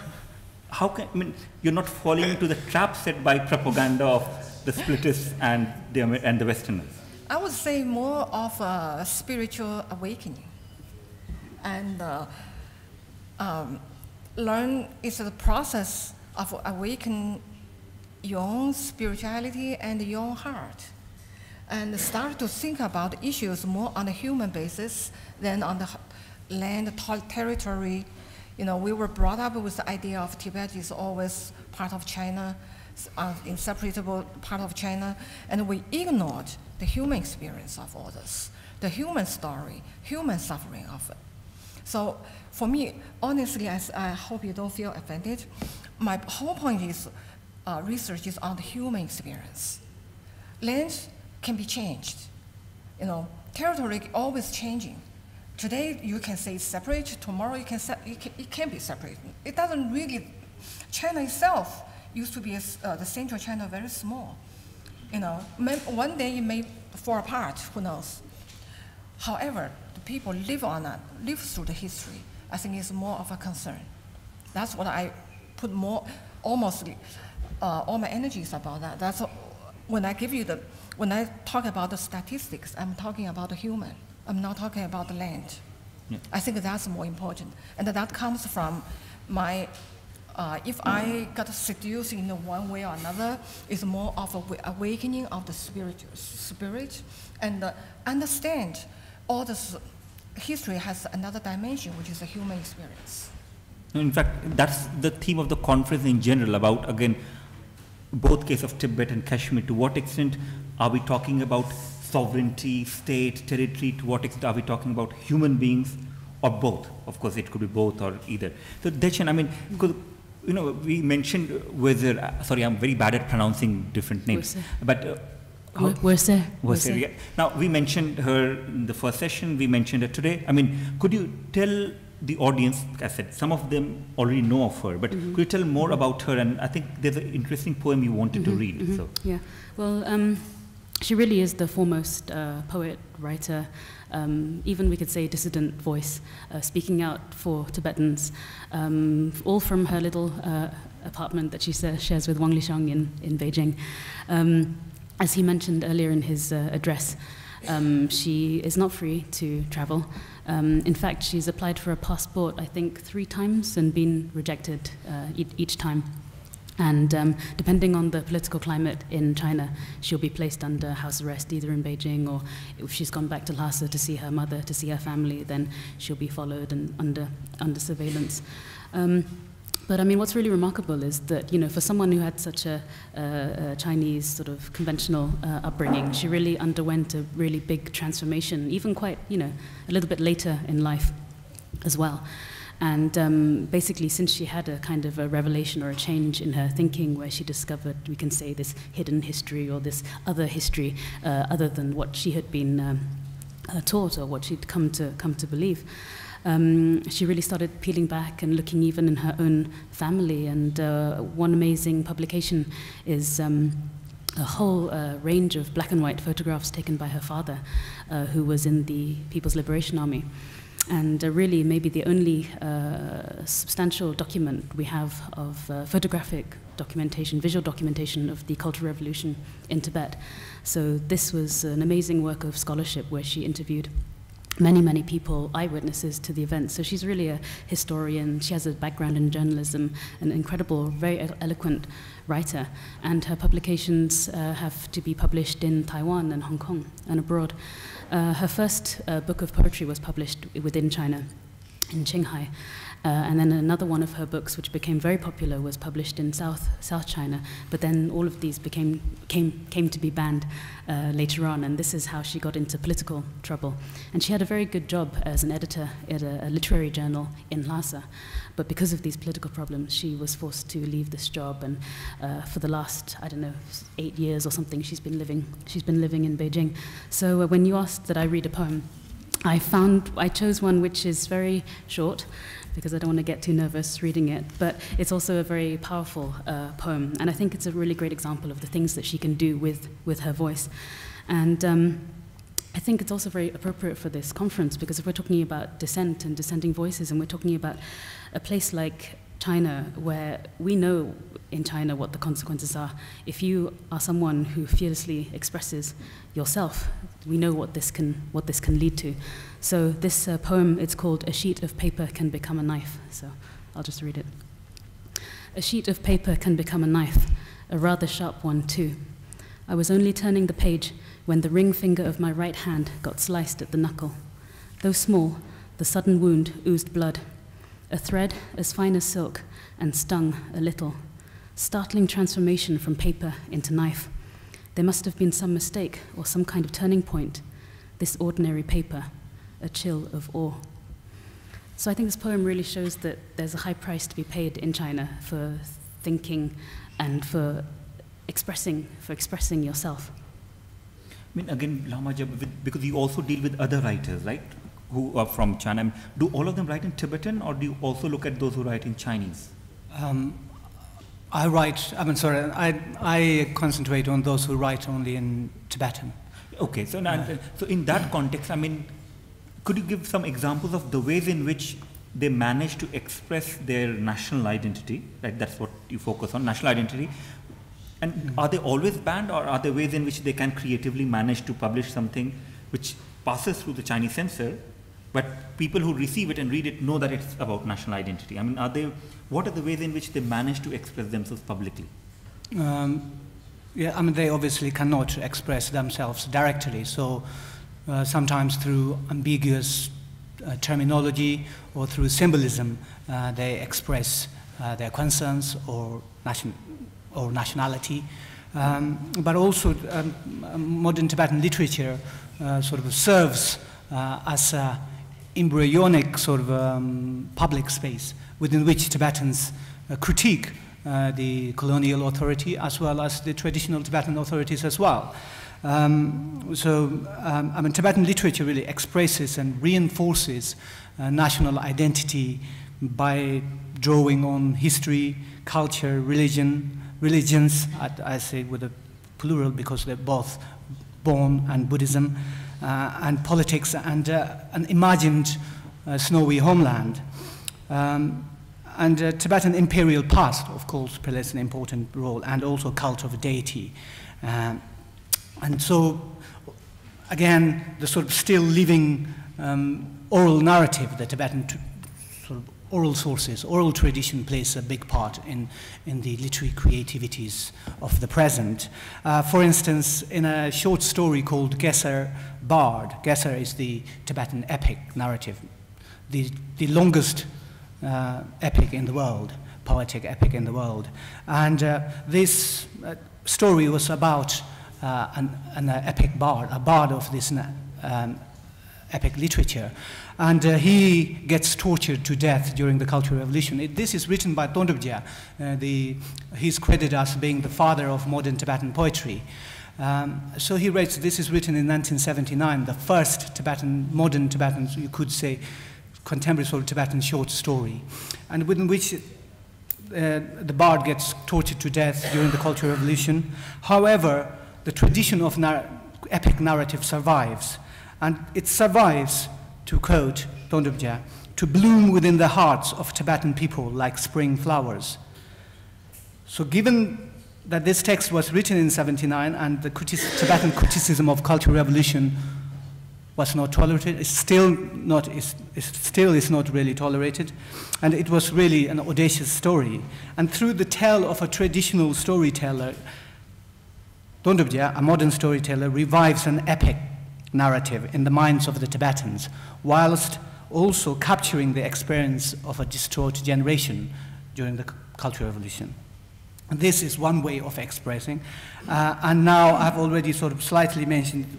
You're not falling into the trap set by propaganda of the splitists and the Westerners? I would say more of a spiritual awakening, and learn is the process of awakening your own spirituality and your own heart, and start to think about issues more on a human basis than on the land, territory. We were brought up with the idea of Tibet is always part of China, inseparable part of China, and we ignored the human experience of all this, the human story, human suffering of it. So for me, honestly, I hope you don't feel offended, my whole point is research is on the human experience. Lands can be changed. Territory always changing. Today you can say it's separate, tomorrow it can be separate. It doesn't really, China itself used to be, the central China, very small. One day it may fall apart, who knows. However, the people live through the history. I think it's more of a concern. That's what I put almost all my energies about that. That's when I talk about the statistics, I'm talking about the human. I'm not talking about the land. Yeah. I think that's more important. And that comes from my, if I got seduced in one way or another, it's more of an awakening of the spirit, and understand all this history has another dimension, which is the human experience. In fact, that's the theme of the conference in general about, again, both case of Tibet and Kashmir. To what extent are we talking about sovereignty, state, territory? To what extent are we talking about human beings, or both? Of course, it could be both or either. So, Dechen, I mean, because we mentioned whether. Sorry, I'm very bad at pronouncing different names, but. Westminster. Yeah. Now, we mentioned her in the first session, we mentioned her today. I mean, could you tell the audience, like I said, some of them already know of her, but could you tell more about her? And I think there's an interesting poem you wanted to read. So. Yeah, well, she really is the foremost poet, writer, even we could say dissident voice, speaking out for Tibetans, all from her little apartment that she shares with Wang Lixiang in Beijing. As he mentioned earlier in his address, she is not free to travel. In fact, she's applied for a passport, I think, 3 times and been rejected each time. And depending on the political climate in China, she'll be placed under house arrest, either in Beijing, or if she's gone back to Lhasa to see her mother, to see her family, then she'll be followed and under surveillance. But I mean, what's really remarkable is that, for someone who had such a Chinese sort of conventional upbringing, she really underwent a really big transformation, even quite, a little bit later in life as well. And basically, since she had a kind of a revelation or a change in her thinking, where she discovered, we can say, this hidden history or this other history, other than what she had been taught or what she'd come to believe. She really started peeling back and looking even in her own family. And one amazing publication is a whole range of black and white photographs taken by her father, who was in the People's Liberation Army. And really maybe the only substantial document we have of photographic documentation, visual documentation of the Cultural Revolution in Tibet. So this was an amazing work of scholarship where she interviewed many people, eyewitnesses to the event. So she's really a historian. She has a background in journalism, an incredible, very eloquent writer. And her publications have to be published in Taiwan and Hong Kong and abroad. Her first book of poetry was published within China, in Qinghai. And then another one of her books, which became very popular, was published in South China. But then all of these came to be banned later on, and this is how she got into political trouble. And she had a very good job as an editor at a literary journal in Lhasa. But because of these political problems, she was forced to leave this job. And for the last, 8 years or something, she's been living in Beijing. So when you asked that I read a poem, I chose one which is very short, because I don't want to get too nervous reading it, but it's also a very powerful poem, and I think it's a really great example of the things that she can do with her voice. And I think it's also very appropriate for this conference, because if we're talking about dissent and dissenting voices, and we're talking about a place like China, where we know in China what the consequences are. If you are someone who fearlessly expresses yourself, we know what this can lead to. So this poem, it's called "A Sheet of Paper Can Become a Knife." So I'll just read it. A sheet of paper can become a knife, a rather sharp one too. I was only turning the page when the ring finger of my right hand got sliced at the knuckle. Though small, the sudden wound oozed blood. A thread as fine as silk, and stung a little. Startling transformation from paper into knife. There must have been some mistake or some kind of turning point. This ordinary paper, a chill of awe. So I think this poem really shows that there's a high price to be paid in China for thinking and for expressing yourself. I mean, again, Lama Jab, because you also deal with other writers, right, who are from China. Do all of them write in Tibetan, or do you also look at those who write in Chinese? I concentrate on those who write only in Tibetan. Okay, so so in that context, I mean, could you give some examples of the ways in which they manage to express their national identity? Right, that's what you focus on, national identity. And are they always banned, or are there ways in which they can creatively manage to publish something which passes through the Chinese censor, but people who receive it and read it know that it's about national identity? I mean, what are the ways in which they manage to express themselves publicly? They obviously cannot express themselves directly, so sometimes through ambiguous terminology or through symbolism, they express their concerns or nationality. but also modern Tibetan literature sort of serves as an embryonic sort of public space within which Tibetans critique the colonial authority as well as the traditional Tibetan authorities as well. I mean, Tibetan literature really expresses and reinforces national identity by drawing on history, culture, religions, I say with a plural because they're both Bon and Buddhism, and politics and an imagined snowy homeland. And Tibetan imperial past, of course, plays an important role, and also cult of deity. And so, again, the sort of still living oral narrative, the Tibetan sort of oral sources, oral tradition plays a big part in the literary creativities of the present. For instance, in a short story called Gesar Bard, Gesar is the Tibetan epic narrative, the longest epic in the world, poetic epic in the world. And this story was about an epic bard, a bard of this epic literature. And he gets tortured to death during the Cultural Revolution. This is written by Dibyesh. He's credited as being the father of modern Tibetan poetry. So he writes, this is written in 1979, the first Tibetan, modern Tibetan, you could say, contemporary sort of Tibetan short story, and within which the bard gets tortured to death during the Cultural Revolution. However, the tradition of epic narrative survives, and it survives, to quote Dibyesh, to bloom within the hearts of Tibetan people like spring flowers. So given that this text was written in 79 and the Tibetan criticism of Cultural Revolution was not tolerated, it's still is not really tolerated, and it was really an audacious story. And through the tale of a traditional storyteller, Dibyesh, a modern storyteller, revives an epic narrative in the minds of the Tibetans, whilst also capturing the experience of a distraught generation during the Cultural Revolution. And this is one way of expressing, and now I've already sort of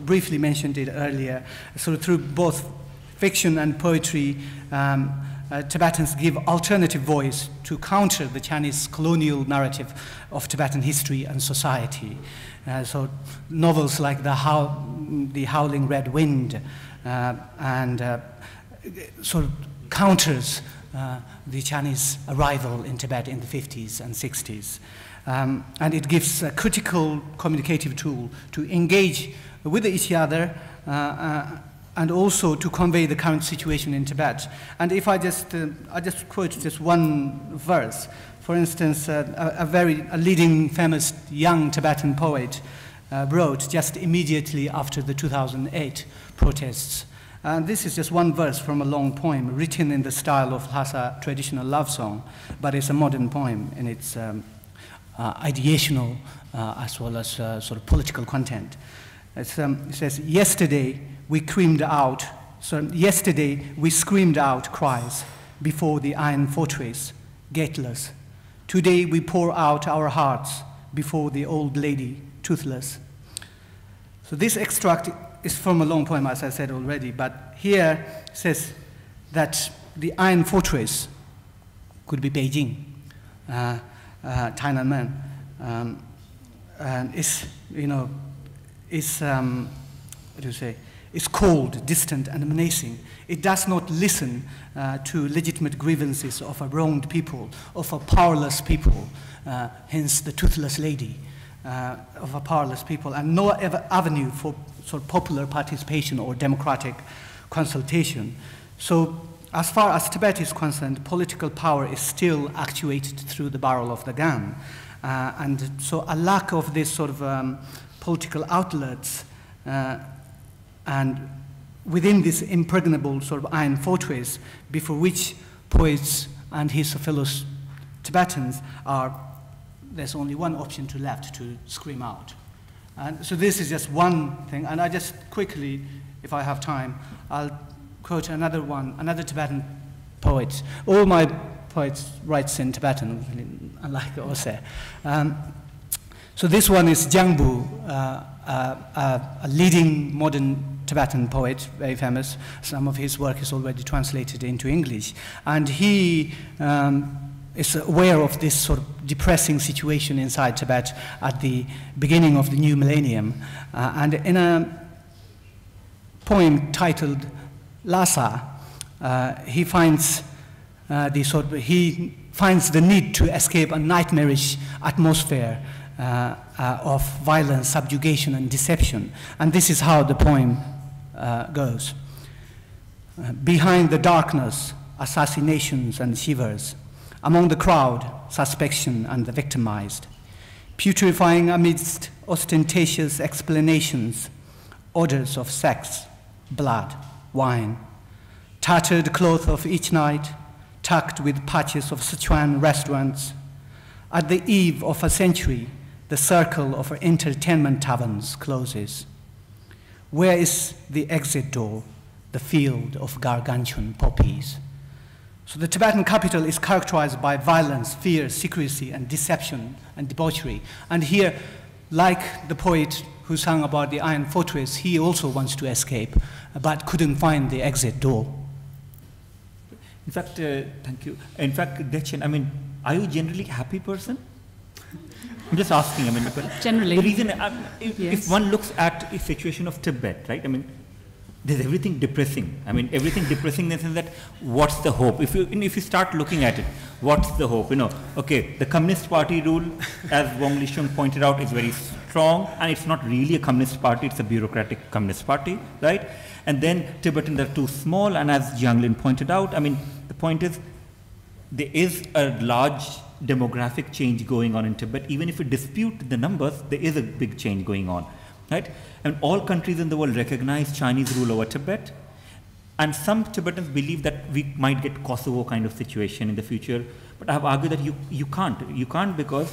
briefly mentioned it earlier, sort of through both fiction and poetry, Tibetans give alternative voice to counter the Chinese colonial narrative of Tibetan history and society. So novels like The Howling Red Wind and sort of counters the Chinese arrival in Tibet in the 50s and 60s. And it gives a critical communicative tool to engage with each other and also to convey the current situation in Tibet. And if I just quote just one verse. For instance, a leading famous young Tibetan poet wrote just immediately after the 2008 protests. And this is just one verse from a long poem written in the style of Lhasa traditional love song, but it's a modern poem in its ideational as well as sort of political content. It says, yesterday we screamed out cries before the iron fortress, gateless. Today we pour out our hearts before the old lady, toothless. So this extract is from a long poem, as I said already, but here it says that the iron fortress could be Beijing, Tiananmen, and is cold, distant, and menacing. It does not listen to legitimate grievances of a wronged people, of a powerless people, hence the toothless lady, of a powerless people, and no avenue for sort of popular participation or democratic consultation. So as far as Tibet is concerned, political power is still actuated through the barrel of the gun. And so a lack of this sort of political outlets and within this impregnable sort of iron fortress before which poets and his fellow Tibetans there's only one option left to scream out. And so this is just one thing, and I just quickly, if I have time, I'll quote another Tibetan poet. All my poets writes in Tibetan, unlike Ose. So this one is Jiangbu, a leading modern Tibetan poet, very famous. Some of his work is already translated into English. And he is aware of this sort of depressing situation inside Tibet at the beginning of the new millennium. And in a poem titled Lhasa, he finds the need to escape a nightmarish atmosphere of violence, subjugation, and deception. And this is how the poem goes. Behind the darkness, assassinations and shivers. Among the crowd, suspicion and the victimized. Putrefying amidst ostentatious explanations, odors of sex, blood, wine. Tattered cloth of each night, tucked with patches of Sichuan restaurants. At the eve of a century, the circle of entertainment taverns closes. Where is the exit door, the field of gargantuan poppies? So the Tibetan capital is characterized by violence, fear, secrecy, and deception and debauchery. And here, like the poet who sang about the iron fortress, he also wants to escape, but couldn't find the exit door. In fact, thank you. In fact, Dechen, I mean, are you generally a happy person? I'm just asking, I mean, because generally. The reason, if one looks at the situation of Tibet, right, I mean, there's everything depressing. I mean, everything depressing in the sense that what's the hope? If you start looking at it, what's the hope? You know, okay, the Communist Party rule, as Wong Li-sheng pointed out, is very strong, and it's not really a Communist Party, it's a bureaucratic Communist Party, right? And then Tibetans are too small, and as Jianglin pointed out, I mean, the point is, there is a large demographic change going on in Tibet. Even if we dispute the numbers, there is a big change going on, right? And all countries in the world recognize Chinese rule over Tibet. And some Tibetans believe that we might get Kosovo kind of situation in the future. But I have argued that you can't. You can't because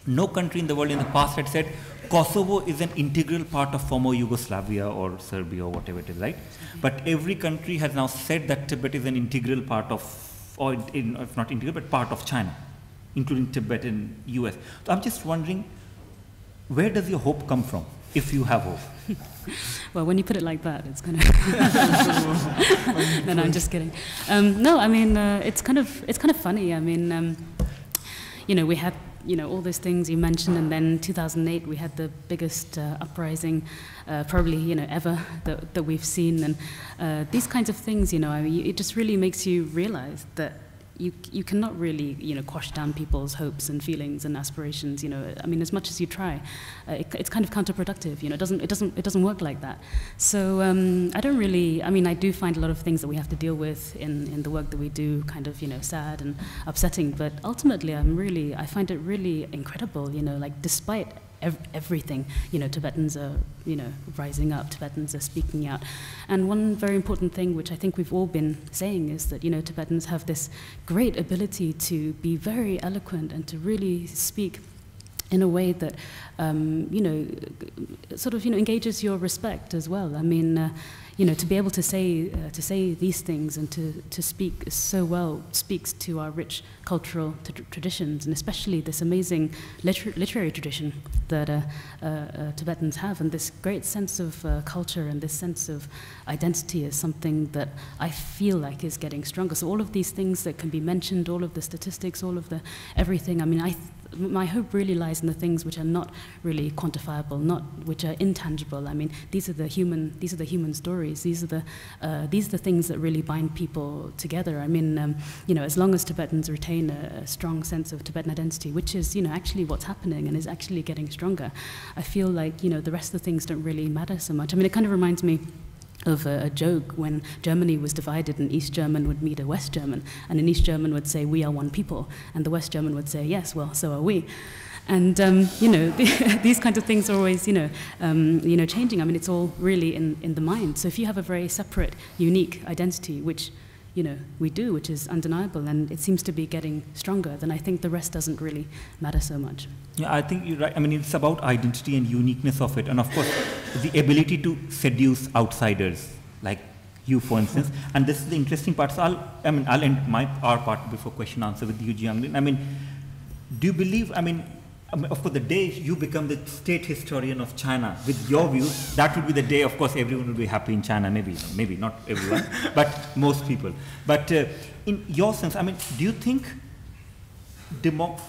no country in the world in the past had said Kosovo is an integral part of former Yugoslavia or Serbia or whatever it is, right? But every country has now said that Tibet is an integral part of, or if not integral, but part of China, including Tibet and US. So I'm just wondering, where does your hope come from, if you have hope? Well, when you put it like that, it's kind of... No, I'm just kidding. No, I mean, it's kind of funny. I mean, you know, we had, you know, all those things you mentioned, and then 2008 we had the biggest uprising probably, you know, ever that we've seen, and these kinds of things, you know, I mean, it just really makes you realize that you cannot really, you know, quash down people's hopes and feelings and aspirations. You know, I mean, as much as you try, it's kind of counterproductive. You know, it doesn't work like that. So I don't really. I mean, I do find a lot of things that we have to deal with in the work that we do kind of, you know, sad and upsetting. But ultimately, I find it really incredible. You know, like despite everything, you know, Tibetans are, you know, rising up, Tibetans are speaking out. And one very important thing, which I think we've all been saying, is that, you know, Tibetans have this great ability to be very eloquent and to really speak in a way that, you know, sort of, you know, engages your respect as well. I mean, you know, to be able to say these things and to speak so well speaks to our rich cultural traditions, and especially this amazing literary tradition that Tibetans have, and this great sense of culture and this sense of identity is something that I feel like is getting stronger. So all of these things that can be mentioned, all of the statistics, all of the everything, I mean, my hope really lies in the things which are not really quantifiable, which are intangible. I mean, these are the human stories. These are the things that really bind people together. I mean, you know, as long as Tibetans retain a strong sense of Tibetan identity, which is, you know, actually what's happening and is actually getting stronger, I feel like, you know, the rest of the things don't really matter so much. I mean, it kind of reminds me of a joke when Germany was divided, and East German would meet a West German, and an East German would say, "We are one people," and the West German would say, "Yes, well, so are we." And you know, these kinds of things are always, you know, changing. I mean, it's all really in the mind. So if you have a very separate, unique identity, which, you know, we do, which is undeniable, and it seems to be getting stronger, then I think the rest doesn't really matter so much. Yeah, I think you're right. I mean, it's about identity and uniqueness of it, and of course, the ability to seduce outsiders, like you, for instance. And this is the interesting part. So I'll end our part before question answer with you, Jianglin. I mean, do you believe? I mean, I mean, of course, the day you become the state historian of China with your views, that would be the day, of course, everyone will be happy in China. Maybe not everyone, but most people. But in your sense, I mean, do you think,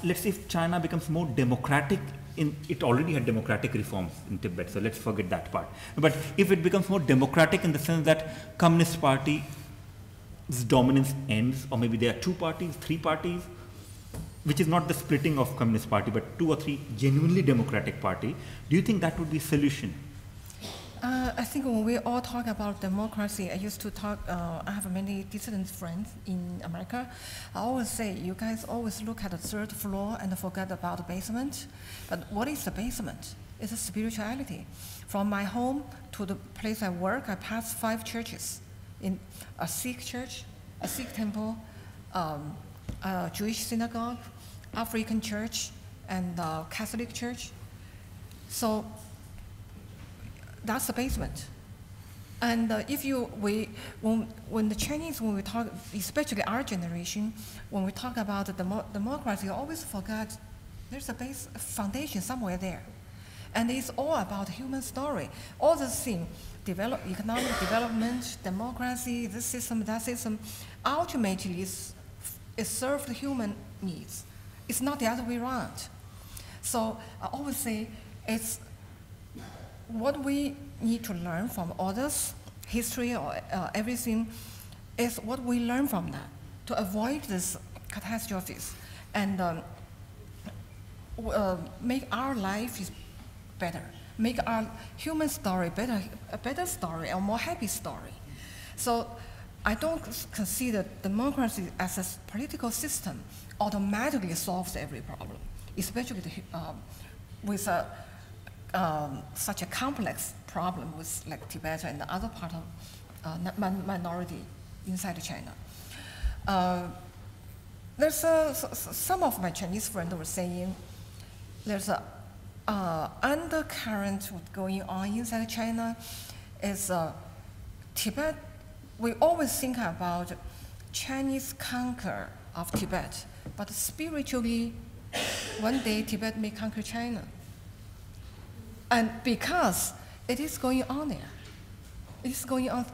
let's say if China becomes more democratic, it already had democratic reforms in Tibet, so let's forget that part. But if it becomes more democratic in the sense that Communist Party's dominance ends, or maybe there are 2 parties, 3 parties, which is not the splitting of Communist Party, but 2 or 3 genuinely democratic party, do you think that would be a solution? I think when we all talk about democracy, I used to talk, I have many dissident friends in America. I always say, you guys always look at the 3rd floor and forget about the basement. But what is the basement? It's a spirituality. From my home to the place I work, I pass 5 churches. In a Sikh church, a Sikh temple, a Jewish synagogue, African church, and Catholic church. So that's the basement. And when the Chinese, when we talk, especially our generation, when we talk about democracy, always forget there's a foundation somewhere there. And it's all about human story. All the things, economic development, democracy, this system, that system, ultimately it serves the human needs. It's not the other way around. So I always say it's what we need to learn from others, history or everything, is what we learn from that to avoid these catastrophes and make our life better, make our human story better, a better story, a more happy story. So I don't consider democracy as a political system automatically solves every problem, especially with such a complex problem with like Tibet and the other part of minority inside China. There's some of my Chinese friends were saying there's a undercurrent going on inside China is Tibet. We always think about Chinese conquer of Tibet, but spiritually, one day Tibet may conquer China. And because it is going on there, it is going on.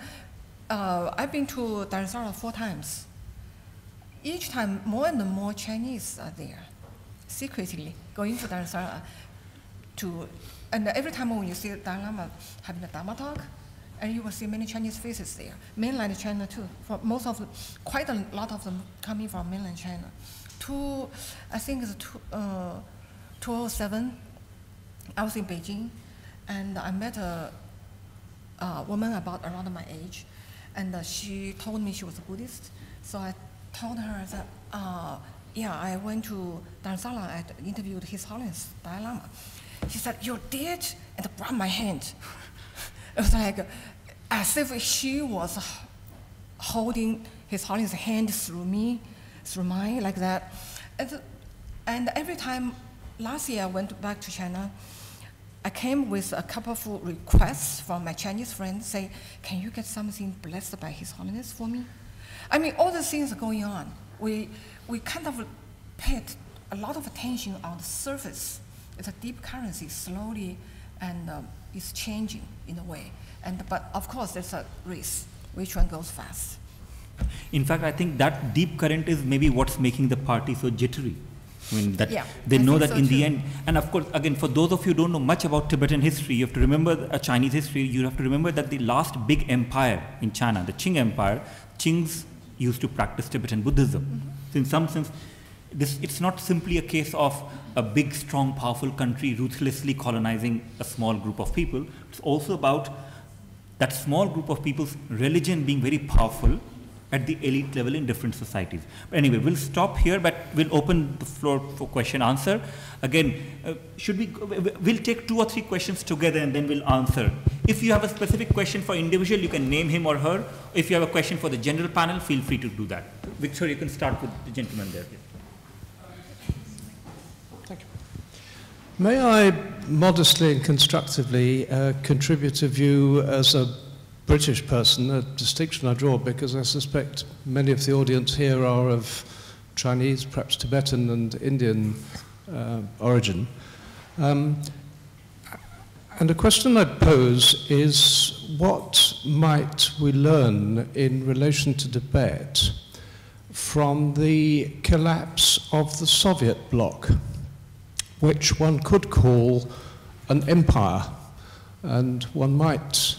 I've been to Dharamsala 4 times. Each time, more and more Chinese are there, secretly going to Dharamsala and every time when you see Dalai Lama having a Dharma talk, and you will see many Chinese faces there. Mainland China too. For most of them, quite a lot of them coming from mainland China. I think it's 2007. I was in Beijing, and I met a woman around my age, and she told me she was a Buddhist. So I told her that, yeah, I went to Dharamsala and interviewed His Holiness Dalai Lama. She said, "You did?" and grabbed my hand. It was like as if she was holding His Holiness' hand through me, through mine, like that. And every time, last year I went back to China, I came with a couple of requests from my Chinese friends, say, "Can you get something blessed by His Holiness for me?" I mean, all the things are going on. We kind of paid a lot of attention on the surface. It's a deep currency, slowly, and it's changing in a way. But of course, there's a race. Which one goes fast? In fact, I think that deep current is maybe what's making the party so jittery. I mean, that yeah, they know that so in too. the end, and of course, again, for those of you who don't know much about Tibetan history, you have to remember Chinese history, you have to remember that the last big empire in China, the Qing Empire, Qings used to practice Tibetan Buddhism. Mm-hmm. So in some sense, it's not simply a case of a big, strong, powerful country ruthlessly colonizing a small group of people. It's also about that small group of people's religion being very powerful at the elite level in different societies. But anyway, we'll stop here, but we'll open the floor for question answer. Again, we'll take 2 or 3 questions together and then we'll answer. If you have a specific question for individual, you can name him or her. If you have a question for the general panel, feel free to do that. Victor, you can start with the gentleman there. Thank you. May I modestly and constructively contribute a view as a British person, a distinction I draw because I suspect many of the audience here are of Chinese, perhaps Tibetan and Indian origin. And a question I'd pose is, what might we learn in relation to Tibet from the collapse of the Soviet bloc, which one could call an empire? And one might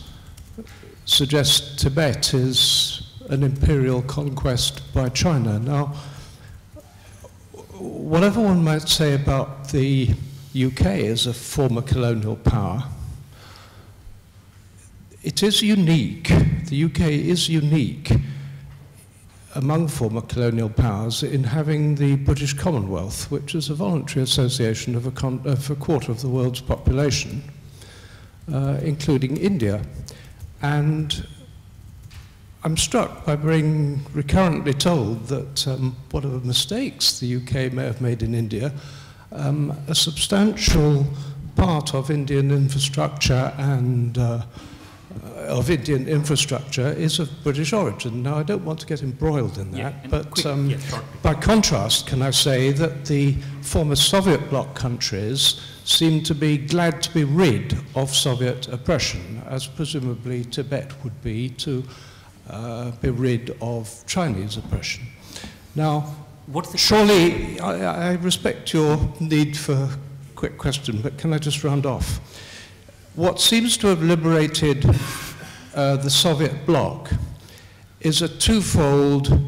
suggest Tibet is an imperial conquest by China. Now, whatever one might say about the UK as a former colonial power, it is unique. The UK is unique among former colonial powers in having the British Commonwealth, which is a voluntary association of a quarter of the world's population, including India. And I'm struck by being recurrently told that whatever mistakes the UK may have made in India, a substantial part of Indian infrastructure and is of British origin. Now, I don't want to get embroiled in that, but by contrast, can I say that the former Soviet bloc countries seem to be glad to be rid of Soviet oppression, as presumably Tibet would be to be rid of Chinese oppression. Now, surely, I respect your need for a quick question, but can I just round off? What seems to have liberated the Soviet bloc is a twofold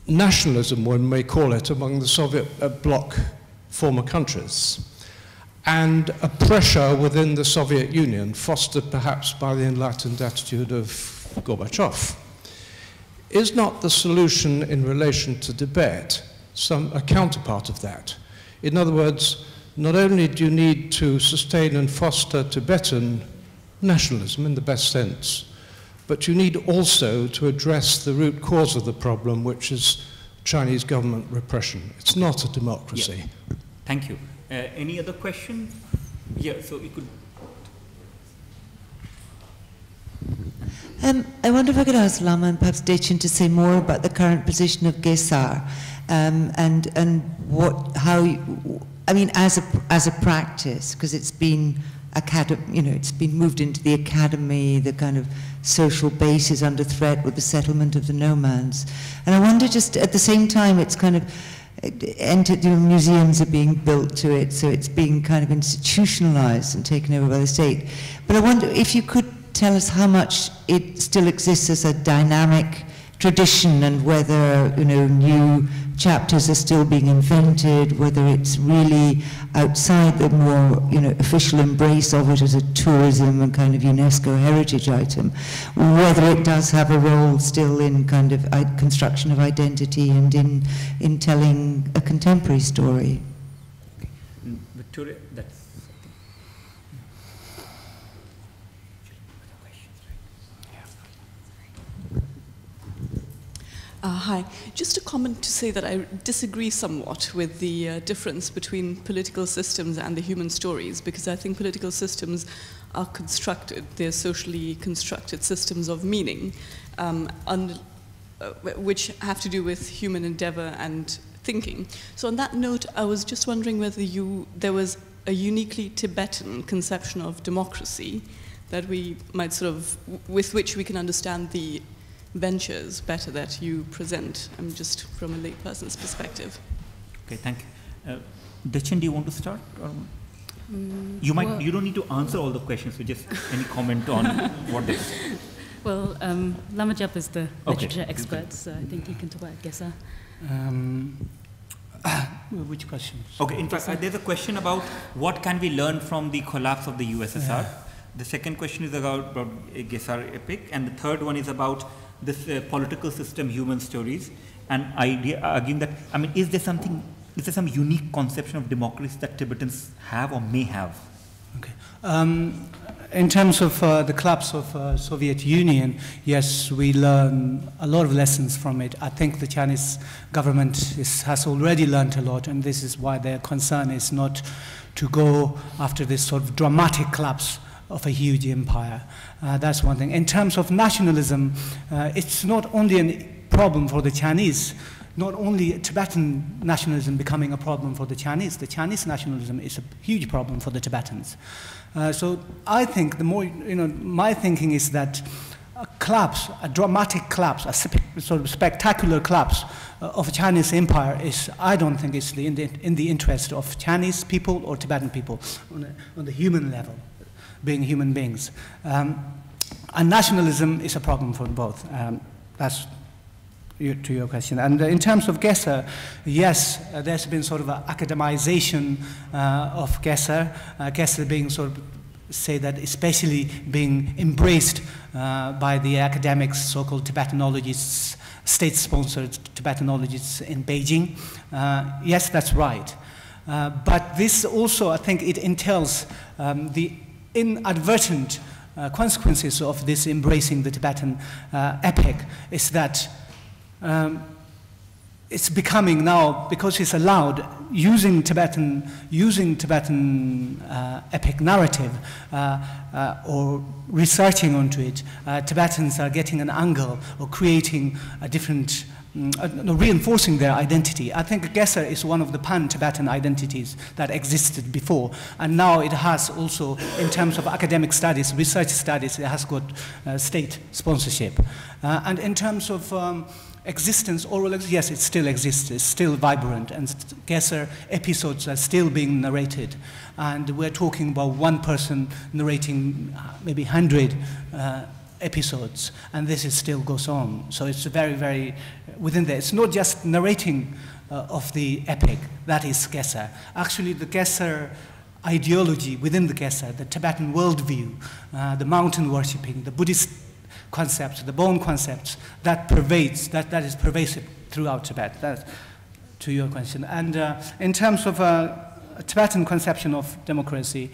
nationalism, one may call it, among the Soviet bloc former countries, and a pressure within the Soviet Union, fostered perhaps by the enlightened attitude of Gorbachev. Is not the solution in relation to Tibet a counterpart of that? In other words, not only do you need to sustain and foster Tibetan nationalism in the best sense, but you need also to address the root cause of the problem, which is Chinese government repression. It's not a democracy. Yeah. Thank you. Any other questions? Yeah, so you could... I wonder if I could ask Lama and perhaps Dissent to say more about the current position of Gesar and what, how, I mean, as a practice, because it's been it's been moved into the academy, the kind of social base is under threat with the settlement of the nomads. And I wonder, just at the same time, it's kind of museums are being built to it, so it's being kind of institutionalized and taken over by the state. But I wonder if you could tell us how much it still exists as a dynamic tradition, and whether, new chapters are still being invented, whether it's really outside the more, official embrace of it as a tourism and kind of UNESCO heritage item, whether it does have a role still in kind of construction of identity and in telling a contemporary story. Victoria, that's... Hi. Just a comment to say that I disagree somewhat with the difference between political systems and the human stories, because I think political systems are constructed, they're socially constructed systems of meaning, which have to do with human endeavor and thinking. So on that note, I was just wondering whether there was a uniquely Tibetan conception of democracy that we might with which we can understand the ventures better that you present, just from a layperson's perspective. Okay, thank you. Dissent, do you want to start? You don't need to answer all the questions, so just any comment on what this is. Well, Lama Jap is the literature expert, so I think he can talk about Gesar. Which question? Okay, in fact, there's a question about what can we learn from the collapse of the USSR. Yeah. The second question is about Gesar epic, and the third one is about this political system, human stories, and arguing that, is there some unique conception of democracy that Tibetans have or may have? Okay. In terms of the collapse of Soviet Union, yes, we learn a lot of lessons from it. I think the Chinese government has already learned a lot, and this is why their concern is not to go after this sort of dramatic collapse of a huge empire. That's one thing. In terms of nationalism, it's not only a problem for the Chinese not only Tibetan nationalism becoming a problem for the Chinese nationalism is a huge problem for the Tibetans. So I think the more, my thinking is that a collapse, a dramatic collapse, a sort of spectacular collapse of Chinese empire I don't think is in the interest of Chinese people or Tibetan people on the human level, being human beings. And nationalism is a problem for both. That's to your question. And in terms of Gesar, yes, there's been sort of an academization of Gesar. Gesar being sort of, say that especially being embraced by the academics, so-called Tibetanologists, state-sponsored Tibetanologists in Beijing. Yes, that's right. But this also, I think, it entails the inadvertent consequences of this embracing the Tibetan epic is that it's becoming now, because it's allowed, using Tibetan epic narrative or researching onto it, Tibetans are getting an angle or creating a different, reinforcing their identity. I think Gesar is one of the pan-Tibetan identities that existed before, and now it has also, in terms of academic studies, research studies, it has got state sponsorship. And in terms of existence, yes, it still exists, it's still vibrant, and Gesar episodes are still being narrated. And we're talking about one person narrating maybe 100 episodes, and this still goes on. So it's very, very within there. It's not just narrating of the epic, that is Gesar. Actually, the Gesar ideology within the Gesar, the Tibetan worldview, the mountain worshipping, the Buddhist concepts, the Bon concepts, that is pervasive throughout Tibet. That's to your question. And in terms of a Tibetan conception of democracy,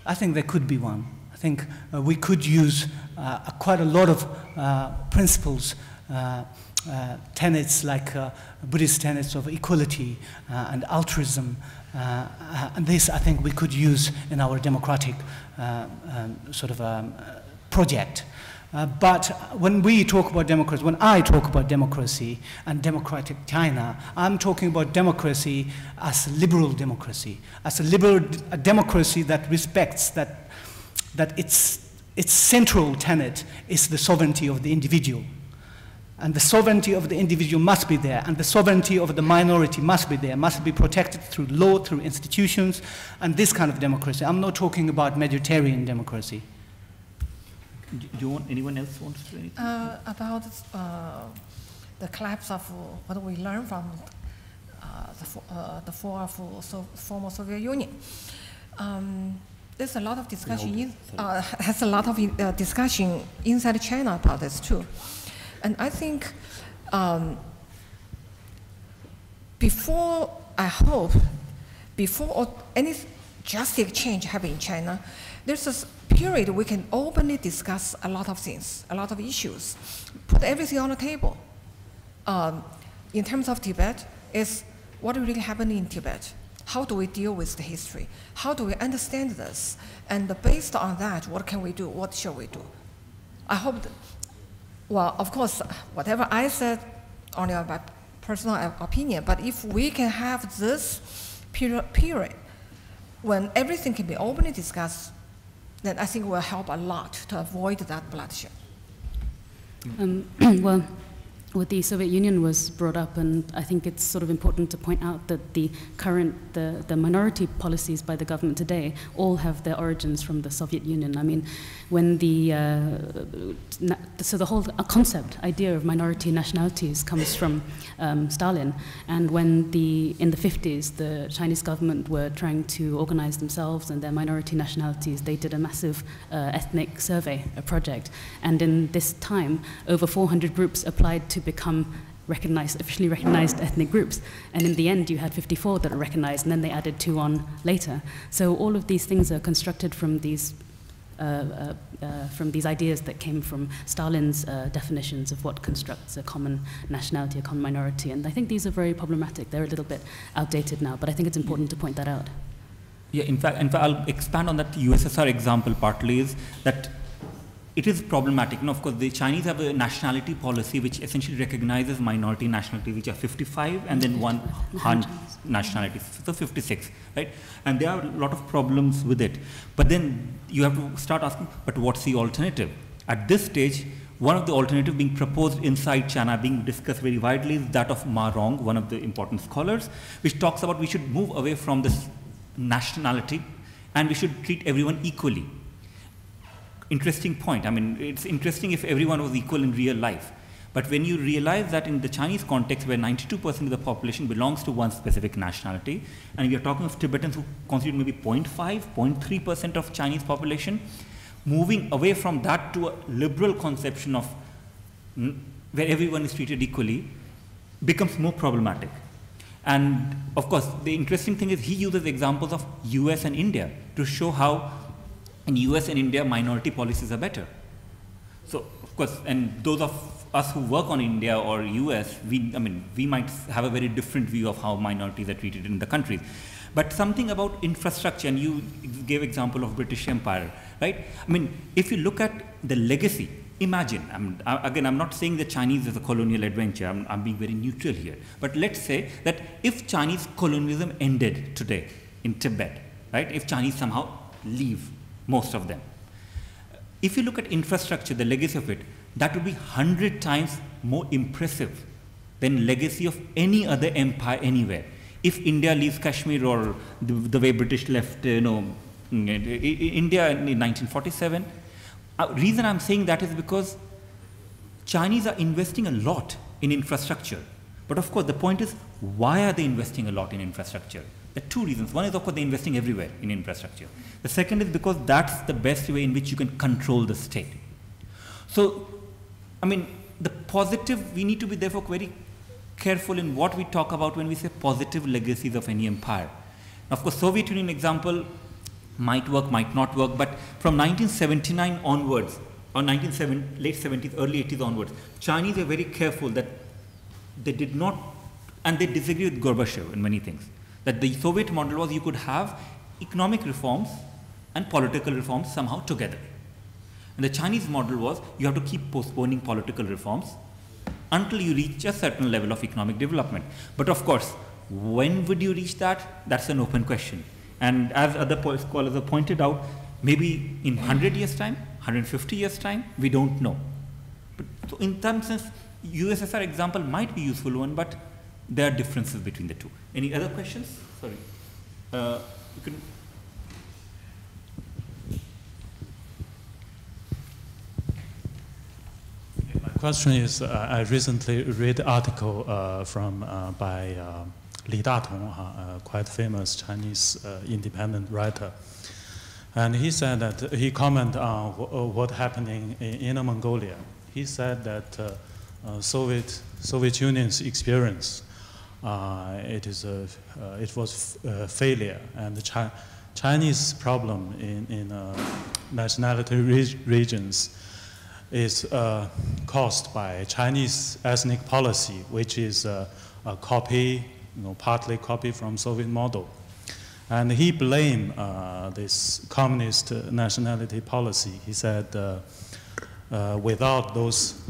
I think there could be one. I think we could use quite a lot of principles, tenets like Buddhist tenets of equality and altruism, and this I think we could use in our democratic project. But when we talk about democracy, when I talk about democracy and democratic China, I'm talking about democracy as a liberal democracy, as a democracy that respects that its central tenet is the sovereignty of the individual. And the sovereignty of the individual must be there, and the sovereignty of the minority must be there, must be protected through law, through institutions, and this kind of democracy. I'm not talking about majoritarian democracy. Do you want, anyone else wants to say anything? About the collapse of what we learned from the fall of former Soviet Union. There's a lot of discussion. Has a lot of discussion inside China about this too, and I think before any drastic change happen in China, there's a period we can openly discuss a lot of things, a lot of issues, put everything on the table. In terms of Tibet, is what really happened in Tibet? How do we deal with the history? How do we understand this? And based on that, what can we do? What shall we do? I hope that, well, of course, whatever I said, only my personal opinion, but if we can have this period when everything can be openly discussed, then I think will help a lot to avoid that bloodshed. Well, with the Soviet Union was brought up, and I think it's sort of important to point out that the minority policies by the government today all have their origins from the Soviet Union. I mean, when so the whole idea of minority nationalities comes from Stalin, and when in the 50s the Chinese government were trying to organize themselves and their minority nationalities, they did a massive ethnic survey, a project, and in this time over 400 groups applied to become officially recognized ethnic groups, and in the end you had 54 that are recognized, and then they added 2 on later. So all of these things are constructed from these ideas that came from Stalin's definitions of what constructs a common nationality, a common minority, and I think these are very problematic. They're a little bit outdated now, but I think it's important to point that out. Yeah, in fact I'll expand on that USSR example partly, is that it is problematic. Now, of course, the Chinese have a nationality policy which essentially recognizes minority nationalities, which are 55, and then one Han nationality, so 56, right? And there are a lot of problems with it. But then you have to start asking, but what's the alternative? At this stage, one of the alternatives being proposed inside China, being discussed very widely, is that of Ma Rong, one of the important scholars, which talks about we should move away from this nationality and we should treat everyone equally. Interesting point. I mean, it's interesting if everyone was equal in real life. But when you realize that in the Chinese context, where 92% of the population belongs to one specific nationality, and we are talking of Tibetans who constitute maybe 0.5, 0.3% of Chinese population, moving away from that to a liberal conception of where everyone is treated equally becomes more problematic. And of course, the interesting thing is he uses examples of US and India to show how in US and India minority policies are better. So of course, and those of us who work on India or US, we might have a very different view of how minorities are treated in the countries. But something about infrastructure, and you gave example of British Empire, right? I mean, if you look at the legacy, imagine, again, I'm not saying the Chinese is a colonial adventure, I'm being very neutral here. But let's say that if Chinese colonialism ended today in Tibet, right? If Chinese somehow leave, most of them. If you look at infrastructure, the legacy of it, that would be 100 times more impressive than legacy of any other empire anywhere. If India leaves Kashmir, or the way British left, India in 1947, reason I'm saying that is because Chinese are investing a lot in infrastructure. But of course, the point is, why are they investing a lot in infrastructure? There are two reasons. One is, of course, they're investing everywhere in infrastructure. The second is because that's the best way in which you can control the state. So, I mean, the positive, we need to be therefore very careful in what we talk about when we say positive legacies of any empire. Now, of course, Soviet Union example might work, might not work, but from 1979 onwards, or late 70s, early 80s onwards, Chinese were very careful that they did not, and they disagree with Gorbachev in many things, that the Soviet model was you could have economic reforms and political reforms somehow together. And the Chinese model was you have to keep postponing political reforms until you reach a certain level of economic development. But of course, when would you reach that? That's an open question. And as other scholars have pointed out, maybe in 100 years' time, 150 years' time, we don't know. But so in some sense, USSR example might be a useful one, but there are differences between the two. Any other questions? Sorry. You can. My question is, I recently read an article by Li Datong, a quite famous Chinese independent writer. And he said that he commented on what's happening in Inner Mongolia. He said that Soviet Union's experience, it was a failure, and the Chinese problem in nationality regions is caused by Chinese ethnic policy, which is a copy, partly copy from Soviet model. And he blamed this communist nationality policy. He said, without those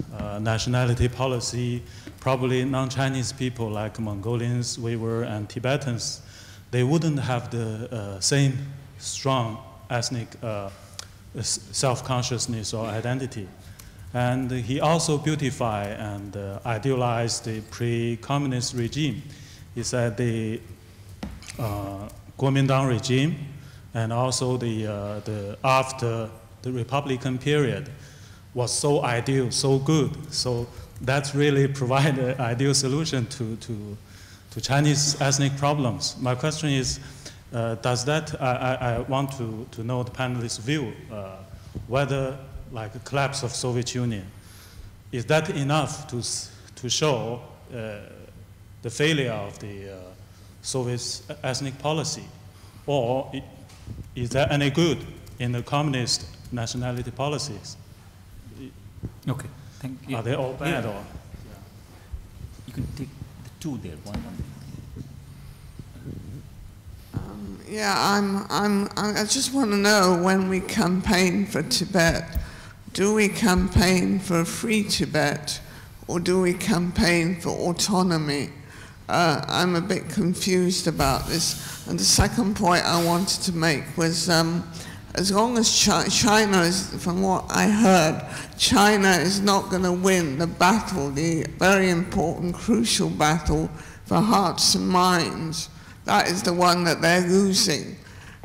nationality policy, probably non-Chinese people like Mongolians, Uyghur, and Tibetans, they wouldn't have the same strong ethnic self-consciousness or identity. And he also beautified and idealized the pre-communist regime. He said the Kuomintang regime and also the after the Republican period was so ideal, so good. So that's really provide an ideal solution to Chinese ethnic problems. My question is, does that, I want to know the panelists' view, whether like a collapse of Soviet Union, is that enough to show the failure of the Soviet ethnic policy? Or is there any good in the communist nationality policies? Okay, thank you. Are they all bad? Or? You can take the two there, one. I just want to know, when we campaign for Tibet, do we campaign for a free Tibet or do we campaign for autonomy? I'm a bit confused about this. And the second point I wanted to make was, as long as China is, from what I heard, China is not going to win the battle, the very important, crucial battle for hearts and minds. That is the one that they're losing.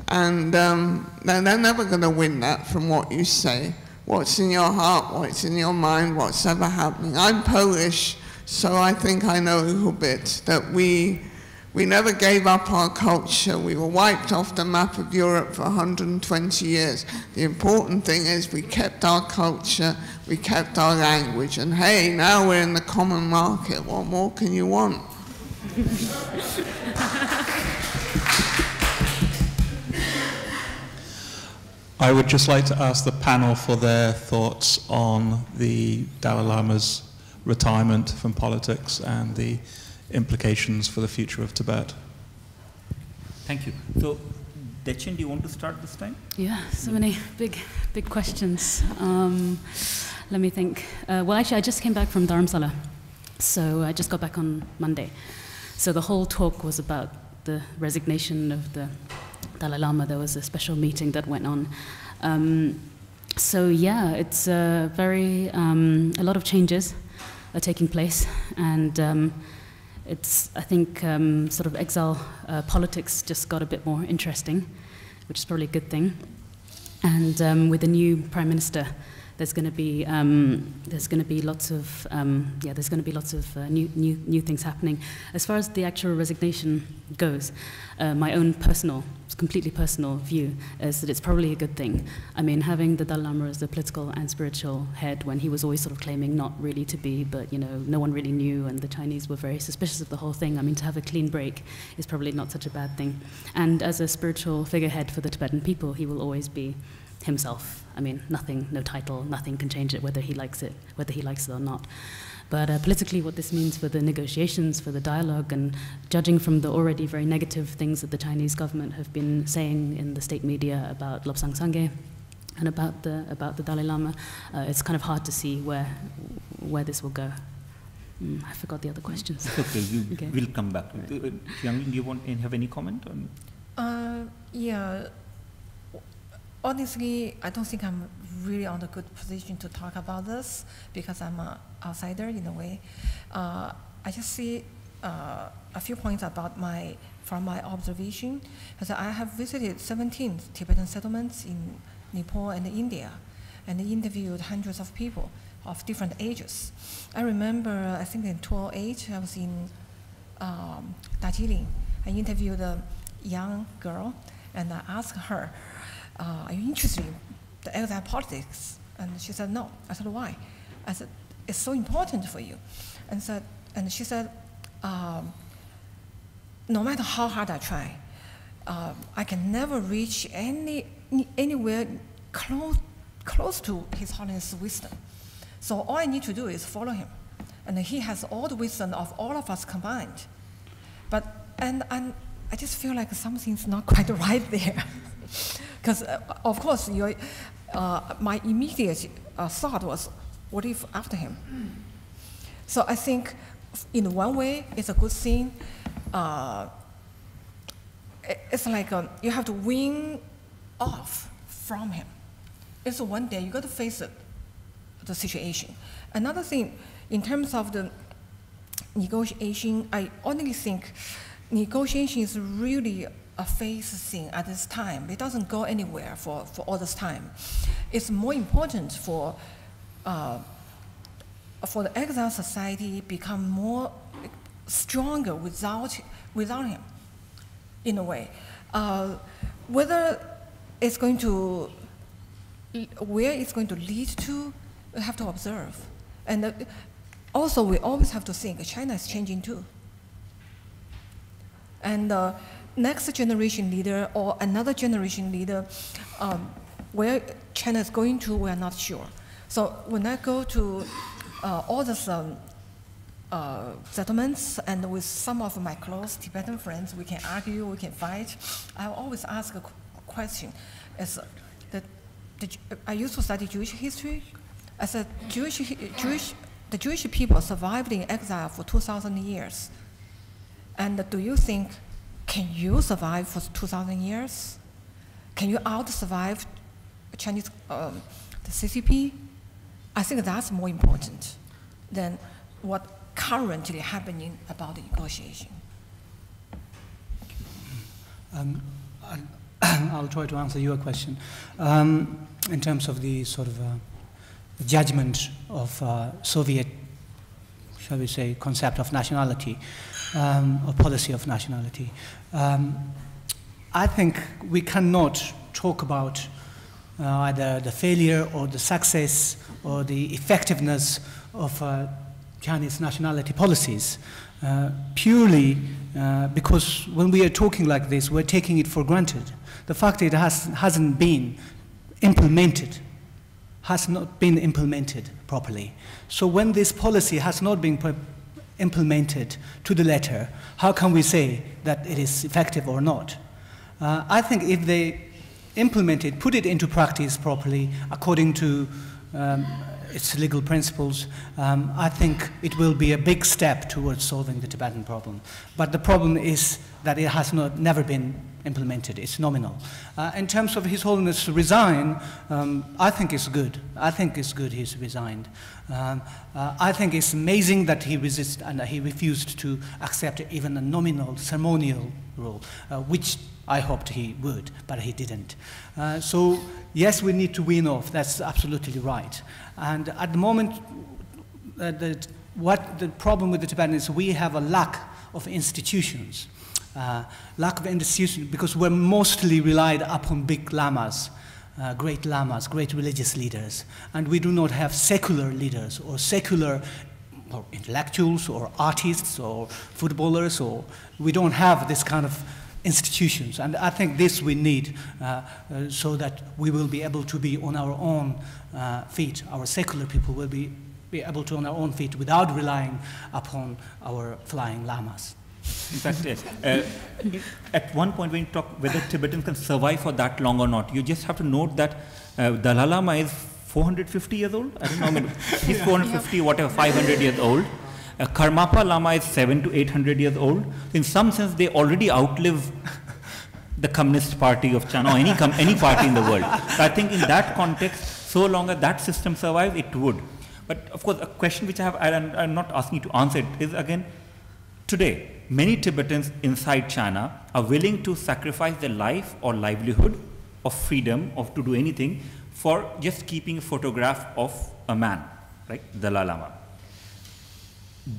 And they're never going to win that from what you say. What's in your heart, what's in your mind, what's ever happening. I'm Polish, so I think I know a little bit that we never gave up our culture. We were wiped off the map of Europe for 120 years. The important thing is we kept our culture, we kept our language, and hey, now we're in the common market. What more can you want? I would just like to ask the panel for their thoughts on the Dalai Lama's retirement from politics and the implications for the future of Tibet. Thank you. So, Dechen, do you want to start this time? Yeah, so many big questions. Let me think. Well, actually, I just came back from Dharamsala, so I just got back on Monday. So the whole talk was about the resignation of the Dalai Lama. There was a special meeting that went on. So yeah, it's a lot of changes are taking place, and it's, I think, sort of exile politics just got a bit more interesting, which is probably a good thing. And with the new prime minister, there's going to be lots of new things happening. As far as the actual resignation goes, my own completely personal view is that it's probably a good thing. I mean, having the Dalai Lama as the political and spiritual head, when he was always sort of claiming not really to be, but no one really knew, and the Chinese were very suspicious of the whole thing. I mean, to have a clean break is probably not such a bad thing. And as a spiritual figurehead for the Tibetan people, he will always be himself. I mean, nothing, no title, nothing can change it, whether he likes it or not. But politically, what this means for the negotiations, for the dialogue, and judging from the already very negative things that the Chinese government have been saying in the state media about Lobsang Sangye and about the Dalai Lama, it's kind of hard to see where this will go. I forgot the other questions. Okay, we'll come back. Yang, do you have any comment on? Yeah. Honestly, I don't think I'm really on a good position to talk about this because I'm an outsider in a way. I just see a few points from my observation. Because I have visited 17 Tibetan settlements in Nepal and India, and interviewed hundreds of people of different ages. I remember, I think in 2008, I was in Darjeeling. I interviewed a young girl, and I asked her, are you interested in the exile politics? And she said, no. I said, why? I said, it's so important for you. And she said, no matter how hard I try, I can never reach anywhere close to His Holiness' wisdom. So all I need to do is follow him. And he has all the wisdom of all of us combined. And I just feel like something's not quite right there. Because, of course, my immediate thought was, what if after him? So I think, in one way, it's a good thing. It's like you have to win off from him. It's one day you got to face the situation. Another thing, in terms of the negotiation, I only think negotiation is really a phase thing at this time. It doesn't go anywhere for all this time. It's more important for the exile society become more stronger without him, in a way. Whether it's going to, where it's going to lead to, we have to observe. And also, we always have to think China is changing too. And next generation leader or another generation leader, where China is going to, we're not sure. So when I go to all the settlements, and with some of my close Tibetan friends, we can argue, we can fight. I always ask a question: is that I used to study Jewish history. As a the Jewish people survived in exile for 2,000 years. And do you think, can you survive for 2,000 years? Can you out-survive Chinese, the CCP? I think that's more important than what currently happening about the negotiation. I'll try to answer your question. In terms of the sort of judgment of Soviet, shall we say, concept of nationality, or policy of nationality, I think we cannot talk about either the failure or the success or the effectiveness of Chinese nationality policies purely because when we are talking like this, we're taking it for granted. The fact it hasn't been implemented, has not been implemented properly. So when this policy has not been implemented to the letter, how can we say that it is effective or not? I think if they implement it, put it into practice properly according to its legal principles, I think it will be a big step towards solving the Tibetan problem. But the problem is that it has never been implemented. It's nominal. In terms of His Holiness resign, I think it's good. I think it's good he's resigned. I think it's amazing that he resisted and that he refused to accept even a nominal ceremonial role, which I hoped he would, but he didn't. So yes, we need to wean off. That's absolutely right. And at the moment, what the problem with the Tibetans is we have a lack of institutions. Lack of institutions because we're mostly relied upon big lamas, great religious leaders. And we do not have secular leaders or secular or intellectuals or artists or footballers, or we don't have this kind of institutions. And I think this we need so that we will be able to be on our own feet. Our secular people will be able to on our own feet without relying upon our flying lamas. In fact, at one point when you talk whether Tibetans can survive for that long or not, you just have to note that Dalai Lama is 450 years old. I don't know, I mean, he's 450, whatever, 500 years old. Karmapa Lama is 700 to 800 years old. In some sense, they already outlive the Communist Party of China or any party in the world. So I think in that context, so long as that system survives, it would. But of course, a question which I have, and I'm not asking you to answer it, is again, today, many Tibetans inside China are willing to sacrifice their life or livelihood or freedom or to do anything for just keeping a photograph of a man, right, Dalai Lama.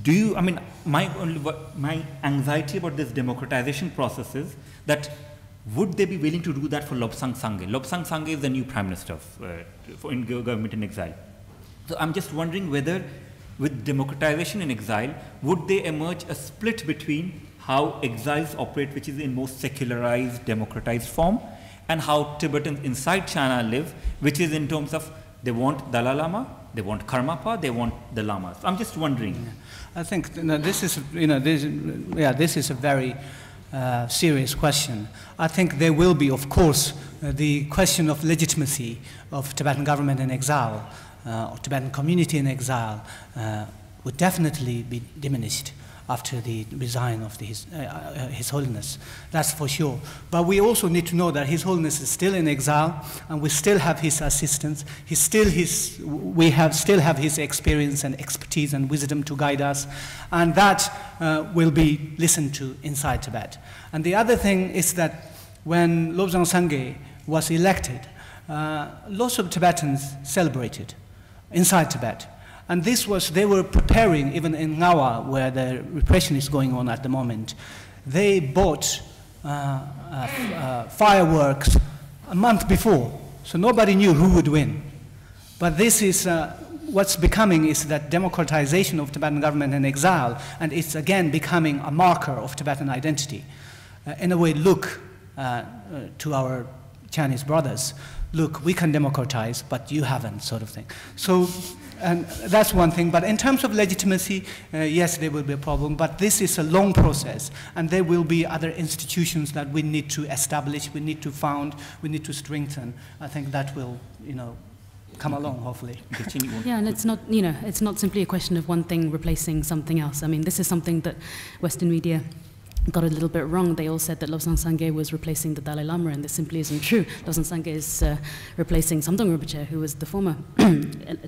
Do you, I mean, my anxiety about this democratization process is that would they be willing to do that for Lobsang Sangye? Lobsang Sangye is the new prime minister in government in exile. So I'm just wondering whether with democratization in exile, would they emerge a split between how exiles operate, which is in most secularized, democratized form, and how Tibetans inside China live, which is in terms of they want Dalai Lama, they want Karmapa, they want the Lamas. I'm just wondering. I think this is a very serious question. I think there will be, of course, the question of legitimacy of Tibetan government in exile, or Tibetan community in exile, would definitely be diminished after the resign of His Holiness. That's for sure. But we also need to know that His Holiness is still in exile, and we still have his assistance. We still have his experience and expertise and wisdom to guide us, and that will be listened to inside Tibet. And the other thing is that when Lobsang Sangye was elected, lots of Tibetans celebrated inside Tibet. And they were preparing, even in Ngawa, where the repression is going on at the moment, they bought fireworks a month before, so nobody knew who would win. But this is, what's becoming is that democratization of Tibetan government in exile, and it's again becoming a marker of Tibetan identity. In a way, look to our Chinese brothers look, we can democratize, but you haven't, sort of thing. So, and that's one thing. But in terms of legitimacy, yes, there will be a problem. But this is a long process, and there will be other institutions that we need to establish, we need to found, we need to strengthen. I think that will, come along, hopefully. Yeah, and it's not, it's not simply a question of one thing replacing something else. I mean, this is something that Western media got a little bit wrong. They all said that Lobsang Sangye was replacing the Dalai Lama, and this simply isn't true. Lobsang Sangye is replacing Samdong Rinpoche, who was the former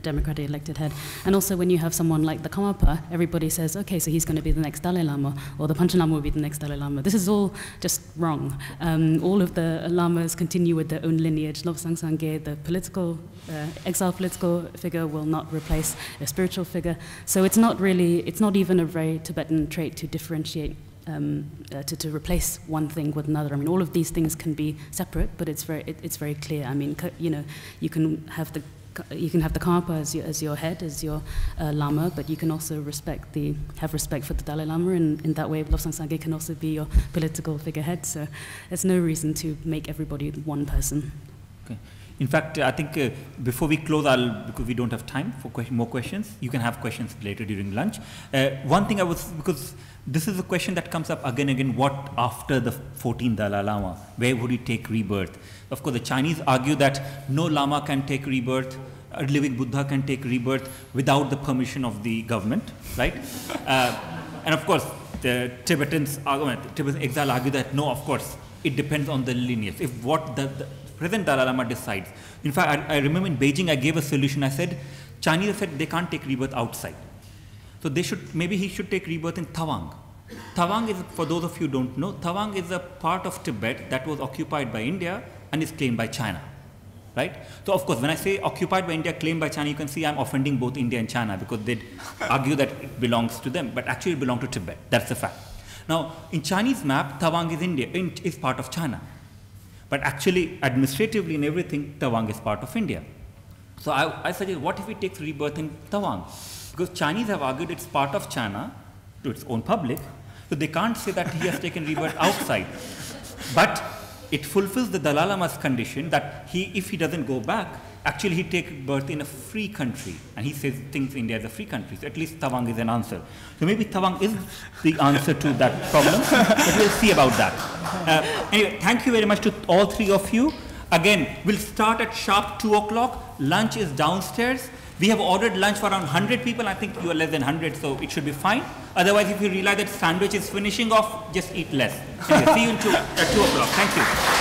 democratically elected head. And also, when you have someone like the Karmapa, everybody says, okay, so he's going to be the next Dalai Lama, or the Panchen Lama will be the next Dalai Lama. This is all just wrong. All of the lamas continue with their own lineage. Lobsang Sangye, the political, exile political figure, will not replace a spiritual figure. So it's not really, it's not even a very Tibetan trait to differentiate, to replace one thing with another. I mean, all of these things can be separate, but it's very clear. I mean, you can have the Karmapa as your head, as your Lama, but you can also have respect for the Dalai Lama, and in that way, Lobsang Sangye can also be your political figurehead. So there's no reason to make everybody one person. Okay. In fact, I think before we close, because we don't have time for more questions, you can have questions later during lunch. One thing because this is a question that comes up again and again, what after the 14th Dalai Lama? Where would he take rebirth? Of course, the Chinese argue that no Lama can take rebirth, a living Buddha can take rebirth without the permission of the government, right? And of course, the Tibetan exile argue that no, of course, it depends on the lineage. If what the present Dalai Lama decides. In fact, I remember in Beijing, I gave a solution. I said, Chinese said they can't take rebirth outside. So maybe he should take rebirth in Tawang. Tawang is, for those of you who don't know, Tawang is a part of Tibet that was occupied by India and is claimed by China, right? So of course, when I say occupied by India, claimed by China, you can see I'm offending both India and China because they argue that it belongs to them, but actually it belongs to Tibet. That's the fact. Now, in Chinese map, Tawang is part of China. But actually, administratively and everything, Tawang is part of India. So I suggest, what if he takes rebirth in Tawang? Because Chinese have argued it's part of China to its own public, so they can't say that he has taken rebirth outside. But it fulfills the Dalai Lama's condition that if he doesn't go back, actually he takes birth in a free country. And he thinks India is a free country. So at least Tawang is an answer. So maybe Tawang is the answer to that problem, but we'll see about that. Anyway, thank you very much to all three of you. Again, we'll start at sharp 2 o'clock. Lunch is downstairs. We have ordered lunch for around 100 people. I think you are less than 100, so it should be fine. Otherwise, if you realize that sandwich is finishing off, just eat less. Anyway, see you at 2 o'clock. Thank you.